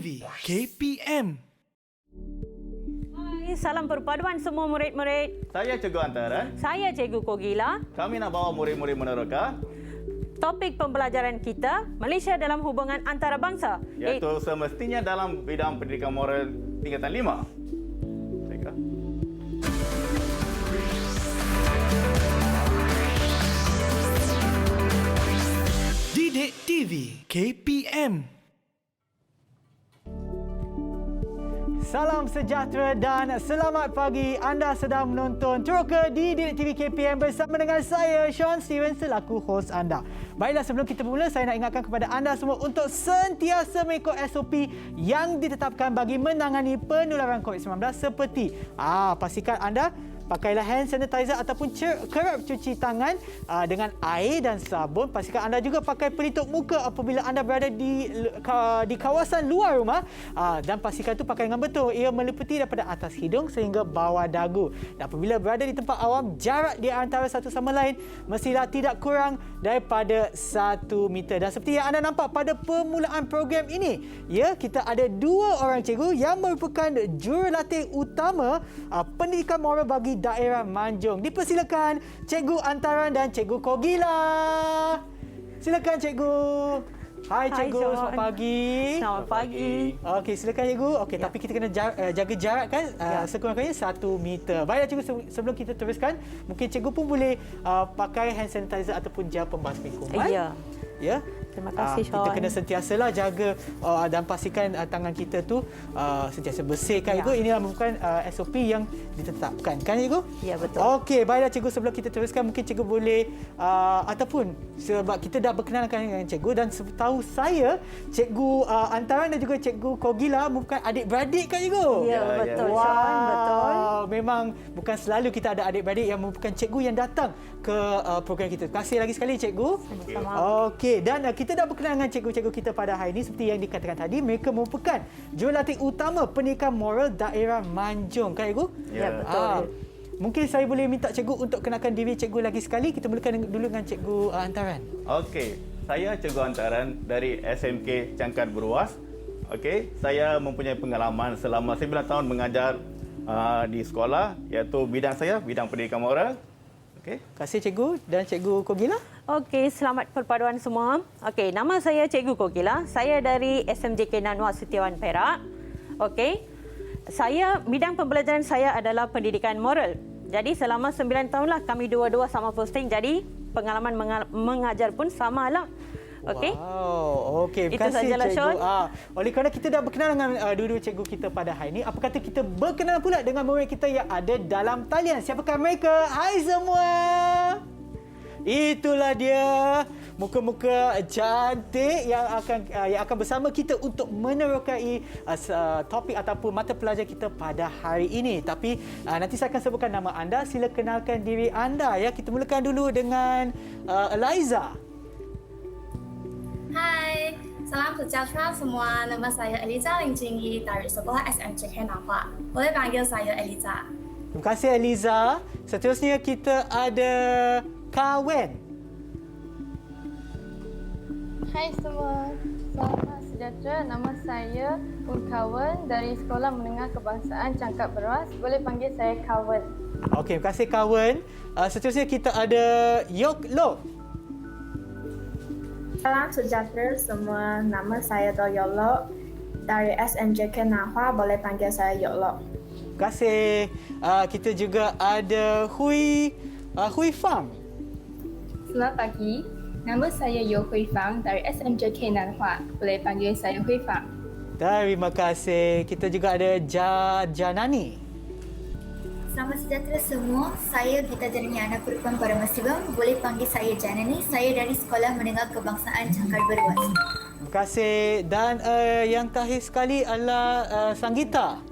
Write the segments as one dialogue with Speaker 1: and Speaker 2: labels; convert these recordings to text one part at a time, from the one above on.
Speaker 1: TV KPM.
Speaker 2: Hai, salam perpaduan semua murid-murid.
Speaker 3: Saya Cikgu Antaran.
Speaker 2: Saya Cikgu Kogila.
Speaker 3: Kami nak bawa murid-murid meneroka
Speaker 2: Topik pembelajaran kita, Malaysia dalam hubungan antarabangsa.
Speaker 3: iaitu semestinya dalam bidang pendidikan moral tingkatan 5. Baiklah.
Speaker 1: Didik TV KPM.
Speaker 4: Salam sejahtera dan selamat pagi. Anda sedang menonton Teroka di Didik TV KPM bersama dengan saya, Sean Steven, selaku hos anda. Baiklah, sebelum kita bermula, saya nak ingatkan kepada anda semua untuk sentiasa mengikut SOP yang ditetapkan bagi menangani penularan COVID-19 seperti pastikan anda pakailah hand sanitizer ataupun kerap cuci tangan dengan air dan sabun. Pastikan anda juga pakai pelitup muka apabila anda berada di kawasan luar rumah. Dan pastikan itu pakai dengan betul. Ia meliputi daripada atas hidung sehingga bawah dagu. Dan apabila berada di tempat awam, jarak di antara satu sama lain mestilah tidak kurang daripada 1 meter. Dan seperti yang anda nampak pada permulaan program ini, kita ada 2 orang cikgu yang merupakan jurulatih utama pendidikan moral bagi daerah Manjung. Dipersilakan Cikgu Antaran dan Cikgu Kogila. Silakan Cikgu. Hai Cikgu,
Speaker 2: Sean.
Speaker 4: selamat pagi.
Speaker 2: Selamat pagi.
Speaker 4: Okey, silakan Cikgu. Okey, tapi kita kena jaga jarak kan, sekurang-kurangnya 1 meter. Baiklah Cikgu, sebelum kita teruskan, mungkin Cikgu pun boleh pakai hand sanitizer ataupun gel pembasmi kuman.
Speaker 2: Ya.
Speaker 4: Ya.
Speaker 2: Terima kasih, Sean.
Speaker 4: Kita kena sentiasalah jaga dan pastikan tangan kita tu sentiasa bersih kan, Cikgu. Inilah merupakan SOP yang ditetapkan kan, Cikgu?
Speaker 2: Ya, betul.
Speaker 4: Okey, baiklah Cikgu, sebelum kita teruskan, mungkin Cikgu boleh ataupun sebab kita dah berkenalan dengan Cikgu dan setahu saya Cikgu Antaran dan juga Cikgu Kogila merupakan adik-beradik kan, Cikgu?
Speaker 2: Ya, betul, Sean. Betul.
Speaker 4: Memang bukan selalu kita ada adik-beradik yang merupakan cikgu yang datang ke program kita. Terima kasih lagi sekali Cikgu.
Speaker 2: Sama-sama.
Speaker 4: Okey, dan kita dah berkenalan dengan cikgu-cikgu kita pada hari ini. Seperti yang dikatakan tadi, mereka merupakan jurulatih utama pendidikan moral daerah Manjung kan, Cikgu?
Speaker 2: Ya, betul.
Speaker 4: Mungkin saya boleh minta cikgu untuk kenalkan diri cikgu lagi sekali. Kita mulakan dulu dengan Cikgu Antaran.
Speaker 3: Okey, saya Cikgu Antaran dari SMK Cangkat Beruas. Okey, saya mempunyai pengalaman selama 9 tahun mengajar di sekolah, iaitu bidang saya, bidang pendidikan moral. Okey.
Speaker 4: Terima kasih Cikgu. Dan Cikgu Kogila?
Speaker 2: Okey, selamat perpaduan semua. Okey, nama saya Cikgu Kogila. Saya dari SMJK Nanwa Setiawan Perak. Okey. Bidang pembelajaran saya adalah pendidikan moral. Jadi selama 9 tahunlah kami dua-dua sama posting. Jadi pengalaman mengajar pun samalah. Okey.
Speaker 4: Wow, okey.
Speaker 2: Itu
Speaker 4: Terima kasih
Speaker 2: sajalah,
Speaker 4: Cikgu.
Speaker 2: Sean.
Speaker 4: Oleh kerana kita dah berkenalan dengan dua-dua cikgu kita pada hari ini, apa kata kita berkenalan pula dengan murid kita yang ada dalam talian. Siapakah mereka? Hai semua. Itulah dia, muka-muka cantik yang akan bersama kita untuk menerokai topik ataupun mata pelajaran kita pada hari ini. Tapi nanti saya akan sebutkan nama anda. Sila kenalkan diri anda ya. Kita mulakan dulu dengan Eliza.
Speaker 5: Hai, salam sejahtera semua. Nama saya Eliza Lin Jingyi dari Sekolah SMJK Nanhua. Boleh panggil saya Eliza.
Speaker 4: Terima kasih Eliza. Seterusnya kita ada Kawen.
Speaker 6: Hai semua, selamat sejahtera. Nama saya Kawen dari Sekolah Menengah Kebangsaan Cangkat Beruas. Boleh panggil saya Kawen.
Speaker 4: Okey, terima kasih Kawen. Seterusnya kita ada Yok Lo.
Speaker 5: Salam sejahtera semua. Nama saya Do Yolo dari SMJK Nanhua. Boleh panggil saya Yolo.
Speaker 4: Terima kasih. Kita juga ada Hui Fang.
Speaker 7: Selamat pagi. Nama saya Yo Hui Fang dari SMJK Nanhua. Boleh panggil saya Hui Fang.
Speaker 4: Terima kasih. Kita juga ada Janani.
Speaker 8: Selamat sejahtera semua. Saya Gita Janani, anak perempuan Paramasibam. Boleh panggil saya Janani. Saya dari Sekolah Menengah Kebangsaan Cangkat Beruas.
Speaker 4: Terima kasih. Dan yang terakhir sekali adalah Sanggita.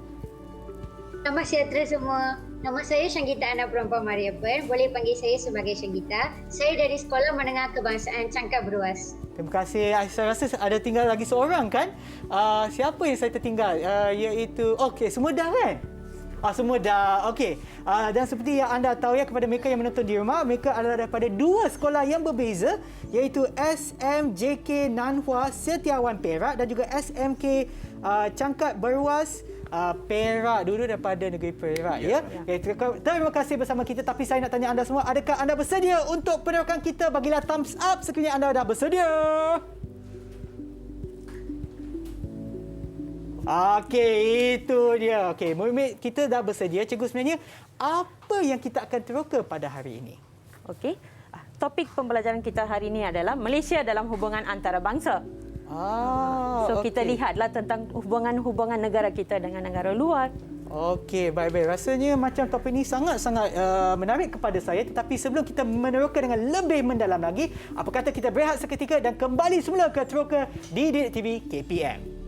Speaker 9: Selamat sejahtera semua. Nama saya Sanggita, anak perempuan Maria Ben. Boleh panggil saya sebagai Sanggita. Saya dari Sekolah Menengah Kebangsaan Cangkat Beruas.
Speaker 4: Terima kasih. Saya rasa ada tinggal lagi seorang kan? Siapa yang saya tertinggal? Iaitu, okey, semua dah kan? Semua dah. Okey. Dan seperti yang anda tahu ya, kepada mereka yang menonton di rumah, mereka adalah daripada 2 sekolah yang berbeza, iaitu SMJK Nanhua Setiawan Perak dan juga SMK Cangkat Beruas Perak, dulu daripada negeri Perak ya. Okay, terima kasih bersama kita, tapi saya nak tanya anda semua, adakah anda bersedia untuk penerokan kita? Bagilah thumbs up sekiranya anda dah bersedia. Okey, itu dia. Okey, murid kita dah bersedia. Cikgu, sebenarnya apa yang kita akan teroka pada hari ini?
Speaker 2: Okey. Topik pembelajaran kita hari ini adalah Malaysia dalam hubungan antarabangsa. So kita lihatlah tentang hubungan negara kita dengan negara luar.
Speaker 4: Okey, baik-baik. Rasanya macam topik ini sangat-sangat menarik kepada saya. Tetapi sebelum kita meneroka dengan lebih mendalam lagi, apa kata kita berehat seketika dan kembali semula ke Teroka di Didik TV KPM.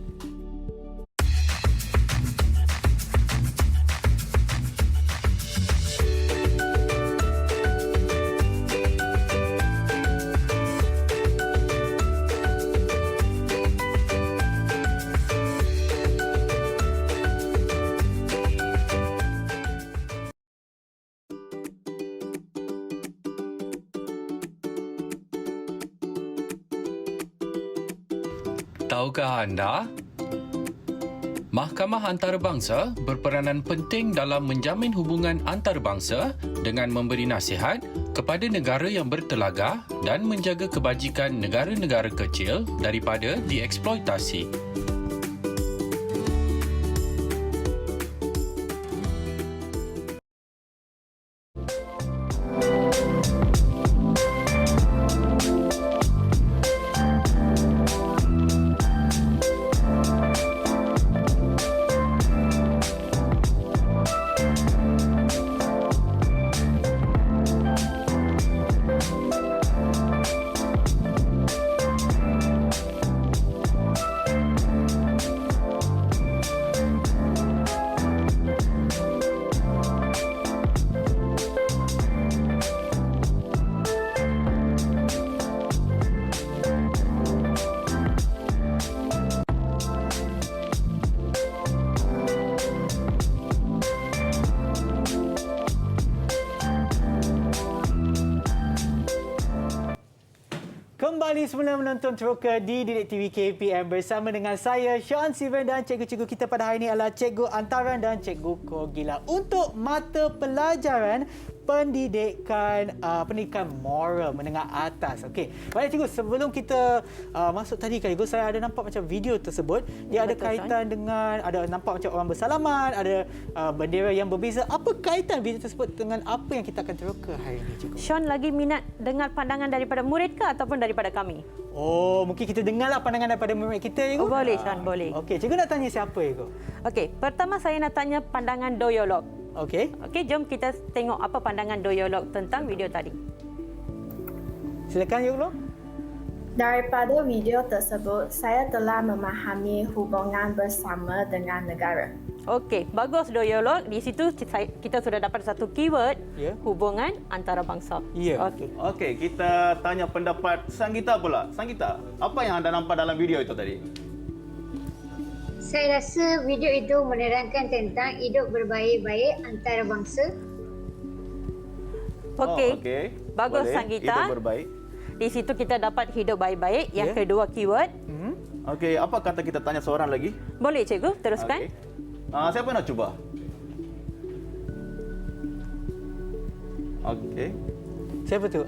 Speaker 10: Tahukah anda? Mahkamah Antarabangsa berperanan penting dalam menjamin hubungan antarabangsa dengan memberi nasihat kepada negara yang bertelagah dan menjaga kebajikan negara-negara kecil daripada dieksploitasi.
Speaker 4: Kembali semula menonton Teroka di Didik TV KPM bersama dengan saya, Sean Steven, dan cikgu-cikgu kita pada hari ini adalah Cikgu Antaran dan Cikgu Kogila untuk mata pelajaran pendidikan moral menengah atas. Okey. Baik cikgu, sebelum kita masuk tadi cikgu, saya ada nampak macam video tersebut dia ada kaitan dengan, ada nampak macam orang bersalaman, ada bendera yang berbeza. Apa kaitan video tersebut dengan apa yang kita akan teroka hari ini cikgu?
Speaker 2: Sean lagi minat dengar pandangan daripada murid ke ataupun daripada kami?
Speaker 4: Oh, mungkin kita dengarlah pandangan daripada murid kita cikgu.
Speaker 2: Boleh Sean, boleh.
Speaker 4: Okey, cikgu nak tanya siapa cikgu?
Speaker 2: Okey, pertama saya nak tanya pandangan doyolog.
Speaker 4: Okey.
Speaker 2: Okey, jom kita tengok apa pandangan doyolog tentang video tadi.
Speaker 4: Silakan Yolo.
Speaker 11: Daripada video tersebut, saya telah memahami hubungan bersama dengan negara.
Speaker 2: Okey, bagus doyolog. Di situ kita sudah dapat satu keyword, hubungan antarabangsa. Okey.
Speaker 3: Okey, kita tanya pendapat Sanggita pula. Sanggita, apa yang anda nampak dalam video itu tadi?
Speaker 9: Saya rasa video itu menerangkan tentang hidup berbaik-baik antarabangsa.
Speaker 2: Okey.
Speaker 3: Okey.
Speaker 2: Bagus
Speaker 3: boleh.
Speaker 2: Sanggita.
Speaker 3: Hidup berbaik.
Speaker 2: Di situ kita dapat hidup baik-baik. Yang kedua keyword.
Speaker 3: Okey, apa kata kita tanya seorang lagi?
Speaker 2: Boleh cikgu, teruskan.
Speaker 3: Okay. Siapa nak cuba? Okey.
Speaker 4: Siapa tu?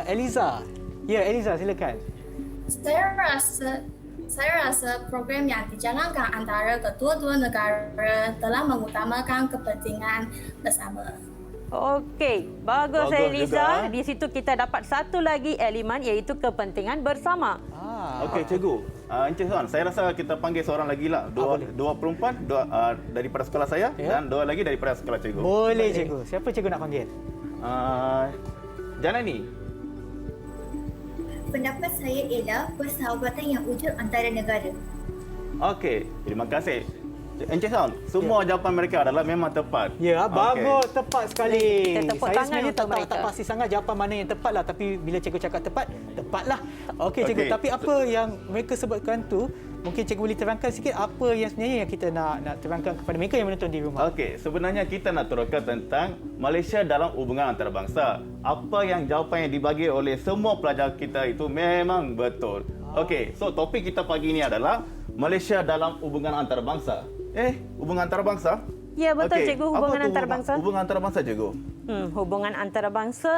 Speaker 4: Eliza. Ya, Eliza, silakan.
Speaker 5: Saya rasa program yang dijalankan antara kedua-dua negara telah mengutamakan kepentingan bersama.
Speaker 2: Okey, bagus Eliza.
Speaker 3: juga.
Speaker 2: Di situ kita dapat satu lagi elemen iaitu kepentingan bersama.
Speaker 3: Okey, cikgu. Encik Tuan, saya rasa kita panggil seorang lagi lah. Dua perempuan, daripada sekolah saya dan dua lagi daripada sekolah cikgu.
Speaker 4: Boleh cikgu. Siapa cikgu nak panggil?
Speaker 3: Janani.
Speaker 8: Pendapat saya ialah persahabatan yang wujud antara negara.
Speaker 3: Okey, terima kasih. Encik Tuan, semua jawapan mereka adalah memang tepat.
Speaker 4: Ya, bagus, tepat sekali.
Speaker 2: Kita tepuk
Speaker 4: Saya
Speaker 2: tangan
Speaker 4: sebenarnya
Speaker 2: untuk mereka.
Speaker 4: tak pasti sangat jawapan mana yang tepat lah, tapi bila cikgu cakap tepat, tepatlah. Okey cikgu, tapi apa yang mereka sebutkan tu, mungkin cikgu boleh terangkan sikit apa yang sebenarnya yang kita nak terangkan kepada mereka yang menonton di rumah.
Speaker 3: Okey, sebenarnya kita nak teroka tentang Malaysia dalam hubungan antarabangsa. Apa yang jawapan yang dibagi oleh semua pelajar kita itu memang betul. Okey, so topik kita pagi ini adalah Malaysia dalam hubungan antarabangsa. Hubungan antarabangsa?
Speaker 2: Ya, betul, cikgu. Hubungan
Speaker 3: Apa tu
Speaker 2: antarabangsa.
Speaker 3: Hubungan antarabangsa, cikgu.
Speaker 2: Hubungan antarabangsa,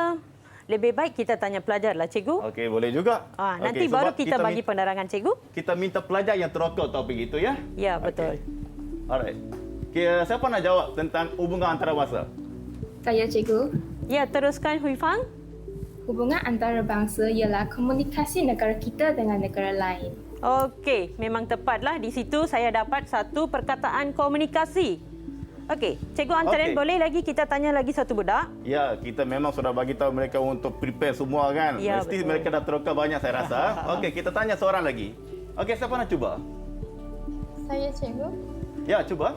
Speaker 2: lebih baik kita tanya pelajar lah, cikgu.
Speaker 3: Okey, boleh juga.
Speaker 2: Nanti
Speaker 3: Okey,
Speaker 2: baru
Speaker 3: sebab
Speaker 2: kita bagi penerangan, cikgu.
Speaker 3: Kita minta pelajar yang terokal topik itu, ya?
Speaker 2: Ya, betul.
Speaker 3: Alright. Okay, siapa nak jawab tentang hubungan antarabangsa?
Speaker 7: Saya cikgu.
Speaker 2: Ya, teruskan Hui Fang.
Speaker 7: Hubungan antarabangsa ialah komunikasi negara kita dengan negara lain.
Speaker 2: Okey, memang tepatlah. Di situ saya dapat satu perkataan komunikasi. Okey, cikgu Antaren, boleh lagi kita tanya lagi satu budak?
Speaker 3: Ya, kita memang sudah bagi tahu mereka untuk prepare semua kan.
Speaker 2: Ya,
Speaker 3: Mesti
Speaker 2: betul.
Speaker 3: mereka dah terokal banyak saya rasa. Okey, kita tanya seorang lagi. Okey, siapa nak cuba?
Speaker 6: Saya cikgu.
Speaker 3: Ya, cuba.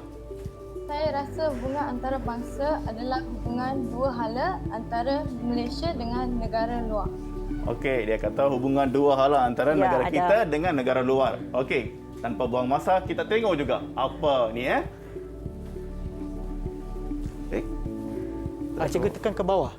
Speaker 6: Saya rasa hubungan antarabangsa adalah hubungan dua hala antara Malaysia dengan negara luar.
Speaker 3: Okey, dia kata hubungan dua hala antara
Speaker 2: Ya,
Speaker 3: negara
Speaker 2: ada.
Speaker 3: kita dengan negara luar. Okey, tanpa buang masa kita tengok juga apa ni
Speaker 4: Cikgu tekan ke bawah.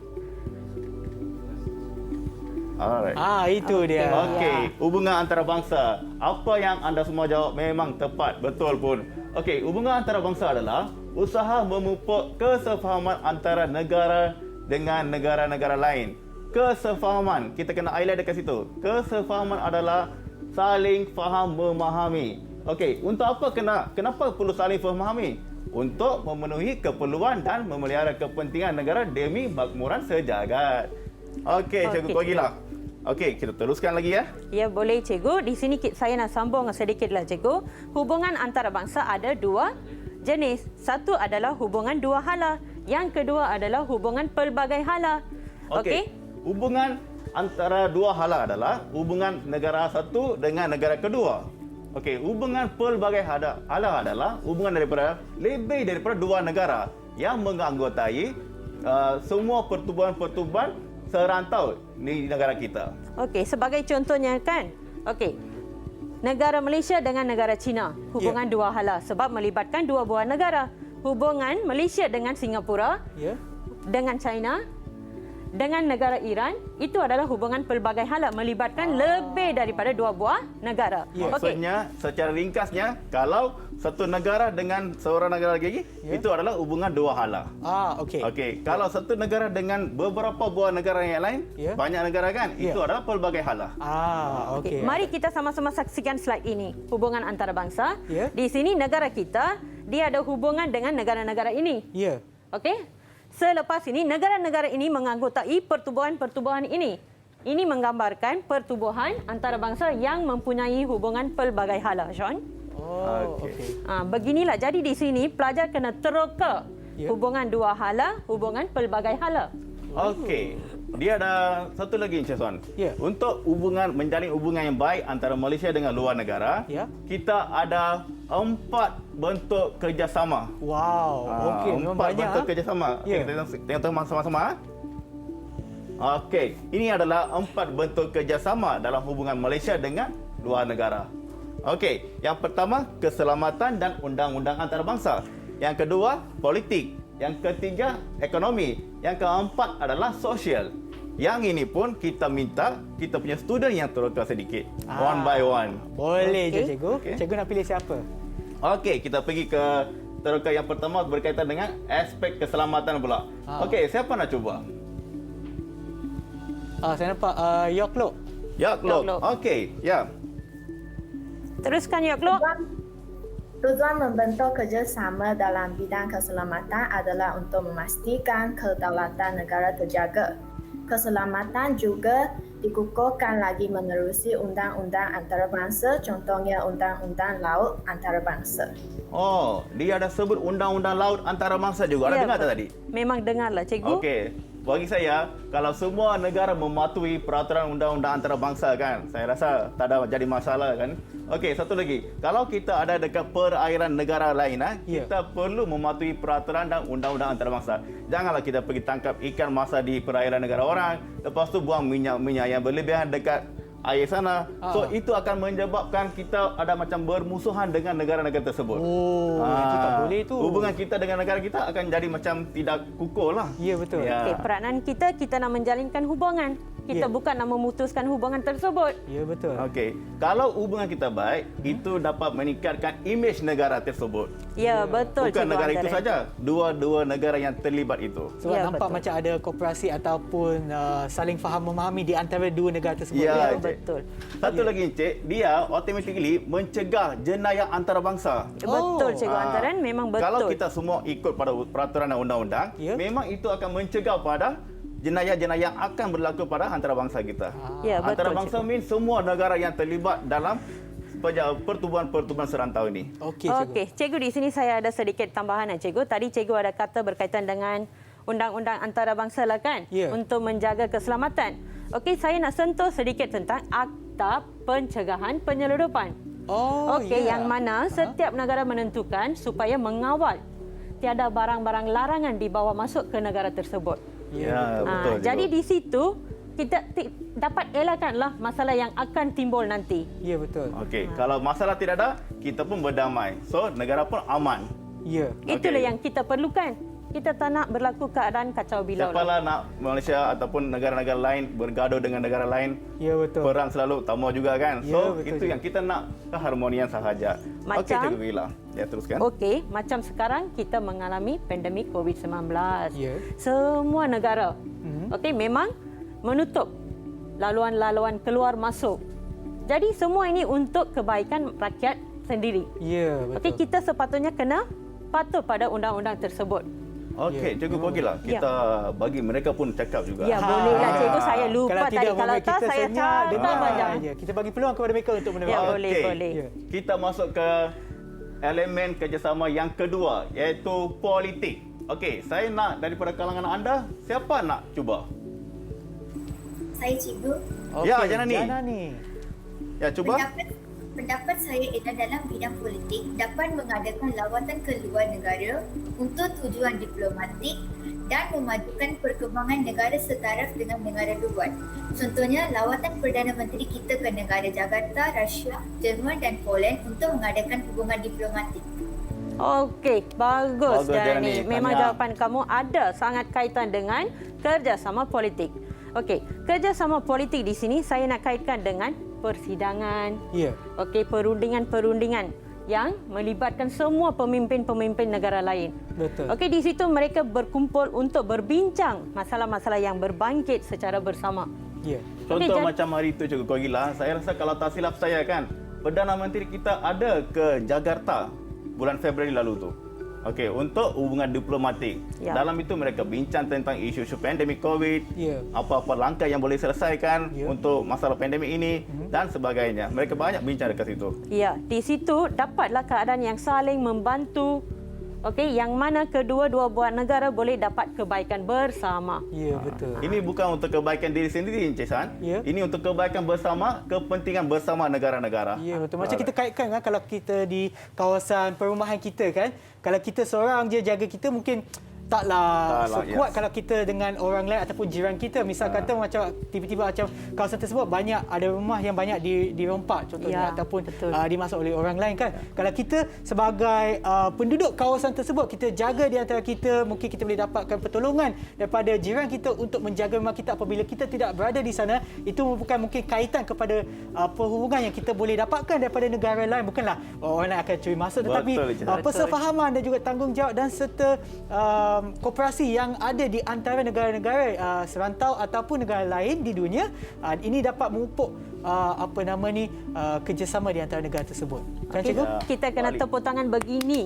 Speaker 3: Alright.
Speaker 4: Itu dia.
Speaker 3: Okey, hubungan antarabangsa. Apa yang anda semua jawab memang tepat, betul pun. Okey, hubungan antarabangsa adalah usaha memupuk kesefahaman antara negara dengan negara-negara lain. Kesefahaman, kita kena highlight dekat situ. Kesefahaman adalah saling faham memahami. Okey, untuk apa kenapa perlu saling memahami? Untuk memenuhi keperluan dan memelihara kepentingan negara demi makmuran sejagat. Okey, cikgu Kogilah. Okey, kita teruskan lagi ya.
Speaker 2: Ya, boleh cikgu. Di sini saya nak sambung sedikitlah cikgu. Hubungan antarabangsa ada dua jenis. Satu adalah hubungan dua hala. Yang kedua adalah hubungan pelbagai hala. Okey?
Speaker 3: Hubungan antara dua hala adalah hubungan negara satu dengan negara kedua. Okey, hubungan pelbagai hala adalah hubungan lebih daripada dua negara yang menganggotai semua pertubuhan-pertubuhan serantau di negara kita.
Speaker 2: Okey, sebagai contohnya kan. Okey. Negara Malaysia dengan negara China, hubungan dua hala sebab melibatkan dua buah negara. Hubungan Malaysia dengan Singapura, dengan China, dengan negara Iran, itu adalah hubungan pelbagai hala melibatkan lebih daripada dua buah negara.
Speaker 3: Maksudnya, secara ringkasnya, kalau satu negara dengan seorang negara lagi, itu adalah hubungan dua hala. Okey. Kalau satu negara dengan beberapa buah negara yang lain, banyak negara kan, itu adalah pelbagai hala.
Speaker 2: Okey. Mari kita sama-sama saksikan slide ini. Hubungan antarabangsa. Di sini negara kita, dia ada hubungan dengan negara-negara ini. Okey. Selepas ini, negara-negara ini menganggotai pertubuhan-pertubuhan ini. Ini menggambarkan pertubuhan antarabangsa yang mempunyai hubungan pelbagai hala, Sean.
Speaker 3: Okey.
Speaker 2: Beginilah. Jadi di sini, pelajar kena teroka hubungan dua hala, hubungan pelbagai hala.
Speaker 3: Okey. Dia ada satu lagi, Encik Suan. Untuk menjalin hubungan yang baik antara Malaysia dengan luar negara, kita ada 4 bentuk kerjasama.
Speaker 4: Wow. Okey, memang
Speaker 3: 4
Speaker 4: banyak.
Speaker 3: bentuk kerjasama. Okay, kita tengok sama-sama. Okey, ini adalah 4 bentuk kerjasama dalam hubungan Malaysia dengan luar negara. Okey, yang pertama keselamatan dan undang-undang antarabangsa. Yang kedua, politik. Yang ketiga, ekonomi. Yang keempat adalah sosial. Yang ini pun kita minta kita punya student yang terokal sedikit. One by one.
Speaker 4: Boleh je cikgu. Cikgu nak pilih siapa?
Speaker 3: Okey, kita pergi ke terokal yang pertama berkaitan dengan aspek keselamatan pula. Okey, siapa nak cuba?
Speaker 4: Saya nampak Yoklok.
Speaker 3: Yoklok. Okey, ya.
Speaker 2: Teruskan Yoklok.
Speaker 11: Tujuan membentuk kerjasama dalam bidang keselamatan adalah untuk memastikan kedaulatan negara terjaga. Keselamatan juga dikukuhkan lagi menerusi undang-undang antarabangsa, contohnya Undang-Undang Laut Antarabangsa.
Speaker 3: Oh, dia ada sebut Undang-Undang Laut Antarabangsa juga. Anda dengar tak tadi?
Speaker 2: Memang dengarlah, cikgu.
Speaker 3: Okey. Bagi saya, kalau semua negara mematuhi peraturan undang-undang antarabangsa kan, saya rasa tak ada jadi masalah kan. Okey, satu lagi. Kalau kita ada dekat perairan negara lain, kita perlu mematuhi peraturan dan undang-undang antarabangsa. Janganlah kita pergi tangkap ikan masa di perairan negara orang, lepas tu buang minyak-minyak yang berlebihan dekat air sana. So itu akan menyebabkan kita ada macam bermusuhan dengan negara-negara tersebut.
Speaker 4: Itu tak boleh tu.
Speaker 3: Hubungan kita dengan negara kita akan jadi macam tidak kukuh lah.
Speaker 4: Ya, betul.
Speaker 2: Okey, peranan kita nak menjalinkan hubungan. kita bukan nak memutuskan hubungan tersebut.
Speaker 4: Ya, betul.
Speaker 3: Okey, kalau hubungan kita baik, itu dapat meningkatkan imej negara tersebut.
Speaker 2: Ya, betul.
Speaker 3: Bukan
Speaker 2: Cikgu
Speaker 3: negara itu
Speaker 2: Antara.
Speaker 3: saja, dua-dua negara yang terlibat itu.
Speaker 4: Sebab
Speaker 2: Ya,
Speaker 4: nampak
Speaker 2: betul.
Speaker 4: macam ada kooperasi ataupun saling faham memahami di antara dua negara tersebut.
Speaker 3: Ya,
Speaker 2: Ya,
Speaker 3: Encik.
Speaker 2: betul.
Speaker 3: Satu lagi Encik, dia automatically mencegah jenayah antarabangsa.
Speaker 2: Betul, Cikgu
Speaker 3: Ah.
Speaker 2: Antaran, memang betul.
Speaker 3: Kalau kita semua ikut pada peraturan dan undang-undang, memang itu akan mencegah pada jenayah-jenayah yang akan berlaku pada antarabangsa kita.
Speaker 2: Ya, betul,
Speaker 3: Antarabangsa means semua negara yang terlibat dalam pertubuhan-pertubuhan serantau ini.
Speaker 4: Okey, Cikgu.
Speaker 2: Okey, Cikgu, di sini saya ada sedikit tambahan, Cikgu. Tadi Cikgu ada kata berkaitan dengan undang-undang antarabangsa lah kan,
Speaker 4: Ya.
Speaker 2: untuk menjaga keselamatan. Okey, saya nak sentuh sedikit tentang Akta Pencegahan Penyeludupan.
Speaker 4: Oh,
Speaker 2: Okey,
Speaker 4: ya.
Speaker 2: yang mana setiap negara menentukan supaya mengawal tiada barang-barang larangan dibawa masuk ke negara tersebut.
Speaker 3: Ya, betul.
Speaker 2: Jadi
Speaker 3: cikgu.
Speaker 2: di situ kita dapat elakkanlah masalah yang akan timbul nanti.
Speaker 4: Ya, betul.
Speaker 3: Okey, kalau masalah tidak ada, kita pun berdamai. So, negara pun aman.
Speaker 4: Ya.
Speaker 2: Itulah
Speaker 3: Okey.
Speaker 2: yang kita perlukan. Kita tak nak berlaku keadaan kacau bilau.
Speaker 3: Siapalah nak Malaysia ataupun negara-negara lain bergaduh dengan negara lain,
Speaker 4: Ya, betul.
Speaker 3: perang selalu tambah juga kan.
Speaker 4: Ya,
Speaker 3: So,
Speaker 4: betul,
Speaker 3: itu
Speaker 4: cikgu.
Speaker 3: yang kita nak, keharmonian sahaja. Okey,
Speaker 2: Macam-
Speaker 3: Cikgu Gila. Ya, teruskan.
Speaker 2: Okey, macam sekarang kita mengalami pandemik COVID-19.
Speaker 4: Ya.
Speaker 2: Semua negara, okey, memang menutup laluan-laluan keluar masuk. Jadi semua ini untuk kebaikan rakyat sendiri.
Speaker 4: Ya, betul.
Speaker 2: Okey, kita sepatutnya kena patuh pada undang-undang tersebut.
Speaker 3: Okey, Cikgu bagilah. Kita bagi mereka pun cakap juga.
Speaker 2: Ya, bolehlah Cikgu. Saya lupa
Speaker 4: Kalau
Speaker 2: tadi.
Speaker 4: tidak,
Speaker 2: Kalau
Speaker 4: boleh
Speaker 2: tak,
Speaker 4: kita
Speaker 2: saya
Speaker 4: senyap,
Speaker 2: cakap
Speaker 4: dengar
Speaker 2: panjang.
Speaker 4: je. Kita bagi peluang kepada mereka untuk menerima.
Speaker 2: Ya, boleh,
Speaker 3: Okey.
Speaker 2: boleh.
Speaker 4: Ya.
Speaker 3: Kita masuk ke elemen kerjasama yang kedua, iaitu politik. Okey, saya nak daripada kalangan anda, siapa nak cuba?
Speaker 8: Saya cikgu.
Speaker 3: Ya, Janani.
Speaker 4: Janani.
Speaker 3: Ya, cuba.
Speaker 8: Pendapat saya ialah dalam bidang politik dapat mengadakan lawatan ke luar negara untuk tujuan diplomatik dan memajukan perkembangan negara setaraf dengan negara luar. Contohnya, lawatan Perdana Menteri kita ke negara Jakarta, Rusia, Jerman dan Poland untuk mengadakan hubungan diplomatik.
Speaker 2: Okey, bagus
Speaker 3: Bagus,
Speaker 2: Janani.
Speaker 3: Janani.
Speaker 2: Memang
Speaker 3: Tahniah.
Speaker 2: jawapan kamu ada sangat kaitan dengan kerjasama politik. Okey, kerjasama politik di sini saya nak kaitkan dengan persidangan.
Speaker 4: Ya.
Speaker 2: Okey, perundingan-perundingan yang melibatkan semua pemimpin-pemimpin negara lain.
Speaker 4: Betul.
Speaker 2: Okey, di situ mereka berkumpul untuk berbincang masalah-masalah yang berbangkit secara bersama.
Speaker 4: Ya.
Speaker 3: Contoh
Speaker 2: Okey,
Speaker 3: macam hari itu Cikgu Gila, saya rasa kalau tak silap saya kan, Perdana Menteri kita ada ke Jakarta bulan Februari lalu tu. Okey, untuk hubungan diplomatik.
Speaker 2: Ya.
Speaker 3: Dalam itu mereka bincang tentang isu-isu pandemik COVID,
Speaker 4: Ya.
Speaker 3: apa-apa langkah yang boleh selesaikan
Speaker 4: Ya.
Speaker 3: untuk masalah pandemik ini dan sebagainya. Mereka banyak bincang dekat situ.
Speaker 2: Ya, di situ dapatlah keadaan yang saling membantu. Okey, yang mana kedua-dua buah negara boleh dapat kebaikan bersama.
Speaker 4: Ya, betul.
Speaker 3: Ini bukan untuk kebaikan diri sendiri, Encik San.
Speaker 4: Ya.
Speaker 3: Ini untuk kebaikan bersama, kepentingan bersama negara-negara.
Speaker 4: Ya, betul. Macam kita kaitkan kan, kalau kita di kawasan perumahan kita kan, kalau kita seorang je jaga kita, mungkin taklah sekuat kalau kita dengan orang lain ataupun jiran kita. Misal kata macam tiba-tiba macam kawasan tersebut banyak ada rumah yang banyak dirompak contohnya,
Speaker 2: Ya,
Speaker 4: ataupun
Speaker 2: betul.
Speaker 4: dimasuk oleh orang lain kan. Kalau kita sebagai penduduk kawasan tersebut, kita jaga di antara kita, mungkin kita boleh dapatkan pertolongan daripada jiran kita untuk menjaga rumah kita apabila kita tidak berada di sana. Itu merupakan mungkin kaitan kepada perhubungan yang kita boleh dapatkan daripada negara lain. Bukanlah orang lain akan curi masuk, tetapi
Speaker 3: Betul, Encik.
Speaker 4: persefahaman dan juga tanggungjawab dan serta kooperasi yang ada di antara negara-negara serantau ataupun negara lain di dunia, ini dapat memupuk kerjasama di antara negara tersebut. Kan
Speaker 2: Okey,
Speaker 4: cikgu?
Speaker 2: kita kena
Speaker 3: Balik.
Speaker 2: tepuk tangan begini.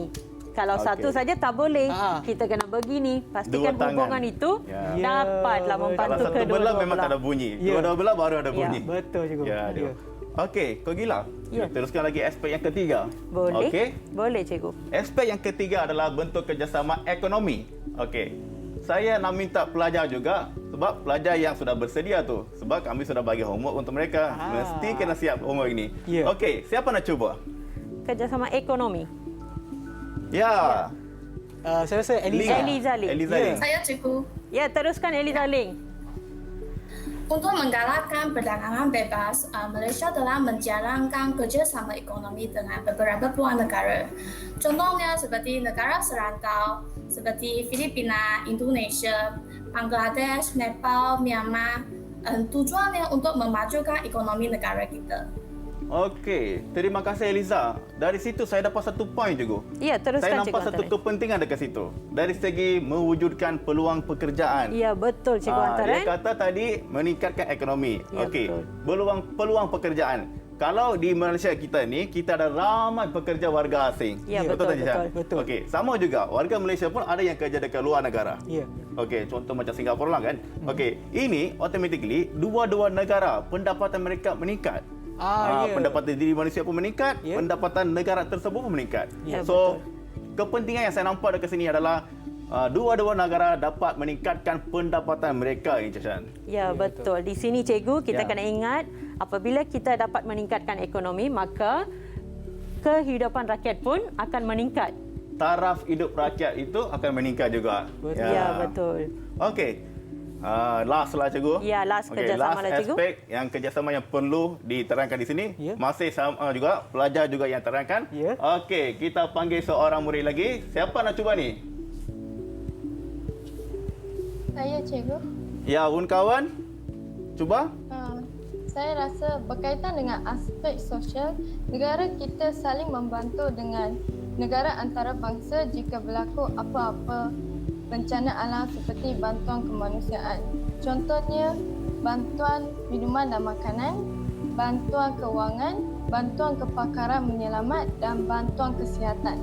Speaker 2: Kalau
Speaker 3: Okey.
Speaker 2: satu saja tak boleh.
Speaker 4: Ah.
Speaker 2: Kita kena begini. Pastikan
Speaker 3: Dua tangan.
Speaker 2: hubungan itu
Speaker 3: Ya.
Speaker 2: dapatlah
Speaker 4: Ya,
Speaker 2: membantu
Speaker 3: Kalau satu
Speaker 2: kedua-dua
Speaker 3: belah memang tak ada
Speaker 2: belah.
Speaker 3: bunyi.
Speaker 4: Ya.
Speaker 3: Dua-dua belah baru ada
Speaker 2: Ya.
Speaker 3: bunyi.
Speaker 4: Betul cikgu.
Speaker 3: Ya,
Speaker 4: Ya.
Speaker 3: Okey, Kau Gila.
Speaker 2: Ya.
Speaker 3: Teruskan lagi aspek yang ketiga.
Speaker 2: Boleh?
Speaker 3: Okey.
Speaker 2: Boleh, cikgu.
Speaker 3: Aspek yang ketiga adalah bentuk kerjasama ekonomi. Okey. Saya nak minta pelajar juga, sebab pelajar yang sudah bersedia tu, sebab kami sudah bagi homework untuk mereka. Mesti kena siap homework ini.
Speaker 4: Ya.
Speaker 3: Okey, siapa nak cuba?
Speaker 2: Kerjasama ekonomi.
Speaker 3: Ya.
Speaker 4: Saya rasa Eliza.
Speaker 2: Eliza Ling.
Speaker 3: Eliza
Speaker 4: Ya.
Speaker 3: Ling.
Speaker 5: Saya cikgu.
Speaker 2: Ya, teruskan Eliza Ling.
Speaker 5: Untuk menggalakkan perdagangan bebas, Malaysia telah menjalankan kerjasama ekonomi dengan beberapa peluang negara. Contohnya seperti negara serantau, seperti Filipina, Indonesia, Bangladesh, Nepal, Myanmar, tujuannya untuk memajukan ekonomi negara kita.
Speaker 3: Okey, terima kasih Eliza. Dari situ saya dapat satu poin juga.
Speaker 2: Ya, teruskan
Speaker 3: Saya
Speaker 2: Cikgu
Speaker 3: nampak satu
Speaker 2: Antara.
Speaker 3: kepentingan dekat situ. Dari segi mewujudkan peluang pekerjaan.
Speaker 2: Ya, betul Cikgu Antara.
Speaker 3: Dia kata tadi meningkatkan ekonomi.
Speaker 2: Ya,
Speaker 3: Okey,
Speaker 2: betul.
Speaker 3: peluang pekerjaan. Kalau di Malaysia kita ni, kita ada ramai pekerja warga asing.
Speaker 2: Ya, betul,
Speaker 3: tak, Jihan?
Speaker 4: betul.
Speaker 3: Okey, sama juga warga Malaysia pun ada yang kerja dekat luar negara.
Speaker 4: Ya.
Speaker 3: Okey, contoh macam Singapura lah kan. Okey, ini automatically dua-dua negara pendapatan mereka meningkat.
Speaker 4: Ya.
Speaker 3: Pendapatan diri manusia pun meningkat,
Speaker 4: Ya.
Speaker 3: pendapatan negara tersebut pun meningkat.
Speaker 2: Ya,
Speaker 3: So, kepentingan yang saya nampak dekat sini adalah dua-dua negara dapat meningkatkan pendapatan mereka, Encik.
Speaker 2: Ya, betul. Di sini Cikgu, kita
Speaker 3: Ya.
Speaker 2: kena ingat apabila kita dapat meningkatkan ekonomi, maka kehidupan rakyat pun akan meningkat.
Speaker 3: Taraf hidup rakyat itu akan meningkat juga.
Speaker 4: Betul.
Speaker 2: Ya, betul.
Speaker 3: Okey. Last lah cikgu.
Speaker 2: Ya, last kerjasama lah, cikgu.
Speaker 3: aspek yang kerjasama yang perlu diterangkan di sini.
Speaker 4: Ya.
Speaker 3: Masih sama juga, pelajar juga yang terangkan.
Speaker 4: Ya.
Speaker 3: Okey, kita panggil seorang murid lagi. Siapa nak cuba ni?
Speaker 6: Saya cikgu.
Speaker 3: Ya, kawan. Cuba.
Speaker 6: Saya rasa berkaitan dengan aspek sosial, negara kita saling membantu dengan negara antarabangsa jika berlaku apa-apa bencana alam seperti bantuan kemanusiaan. Contohnya, bantuan minuman dan makanan, bantuan kewangan, bantuan kepakaran menyelamat dan bantuan kesihatan.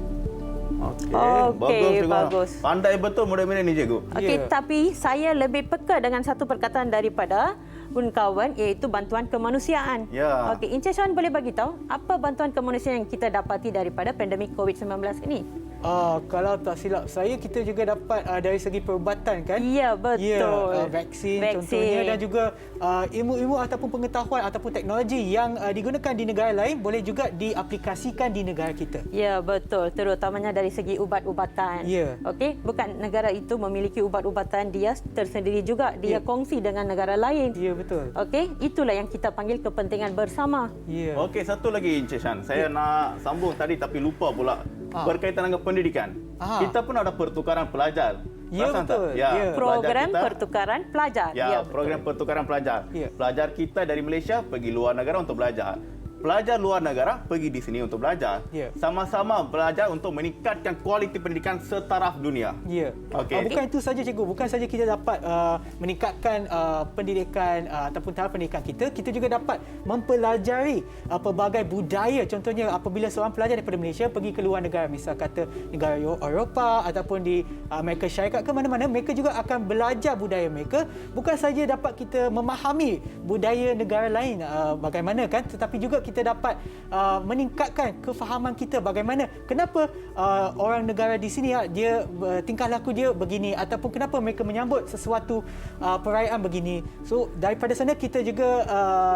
Speaker 3: Okey,
Speaker 2: bagus.
Speaker 3: Pandai betul murid-murid ni cikgu.
Speaker 2: Okey, tapi saya lebih peka dengan satu perkataan daripada kawan, iaitu bantuan kemanusiaan.
Speaker 3: Ya.
Speaker 2: Okey, Encik Sean boleh bagi tahu apa bantuan kemanusiaan yang kita dapati daripada pandemik COVID-19 ini?
Speaker 4: Kalau tak silap saya, kita juga dapat dari segi perubatan kan?
Speaker 2: Ya, betul.
Speaker 4: Ya, vaksin contohnya, dan juga ilmu-ilmu ataupun pengetahuan ataupun teknologi yang digunakan di negara lain boleh juga diaplikasikan di negara kita.
Speaker 2: Ya, betul. Terutamanya dari segi ubat-ubatan.
Speaker 4: Ya.
Speaker 2: Okey, bukan negara itu memiliki ubat-ubatan dia tersendiri juga, dia kongsi dengan negara lain.
Speaker 4: Ya, betul.
Speaker 2: Okey, itulah yang kita panggil kepentingan bersama.
Speaker 4: Ya.
Speaker 3: Okey, satu lagi Encik Shan. Saya nak sambung tadi tapi lupa pula. Berkaitan dengan pendidikan. Kita pun ada pertukaran pelajar.
Speaker 4: Ya,
Speaker 3: Perasan
Speaker 4: betul.
Speaker 3: tak? Ya,
Speaker 4: Ya.
Speaker 2: Program
Speaker 3: kita,
Speaker 2: pertukaran pelajar.
Speaker 3: Ya, program pertukaran pelajar.
Speaker 4: Ya.
Speaker 3: Pelajar kita dari Malaysia pergi luar negara untuk belajar. Pelajar luar negara pergi di sini untuk belajar.
Speaker 4: Ya.
Speaker 3: Sama-sama belajar untuk meningkatkan kualiti pendidikan setaraf dunia.
Speaker 4: Ya.
Speaker 3: Okey.
Speaker 4: Bukan itu saja cikgu, bukan saja kita dapat meningkatkan pendidikan ataupun taraf pendidikan kita juga dapat mempelajari pelbagai budaya. Contohnya apabila seorang pelajar daripada Malaysia pergi ke luar negara, misal kata negara Eropah ataupun di Amerika Syarikat ke mana-mana, mereka juga akan belajar budaya mereka. Bukan saja dapat kita memahami budaya negara lain bagaimana kan, tetapi juga kita dapat meningkatkan kefahaman kita bagaimana kenapa orang negara di sini dia tingkah laku dia begini ataupun kenapa mereka menyambut sesuatu perayaan begini. So daripada sana kita juga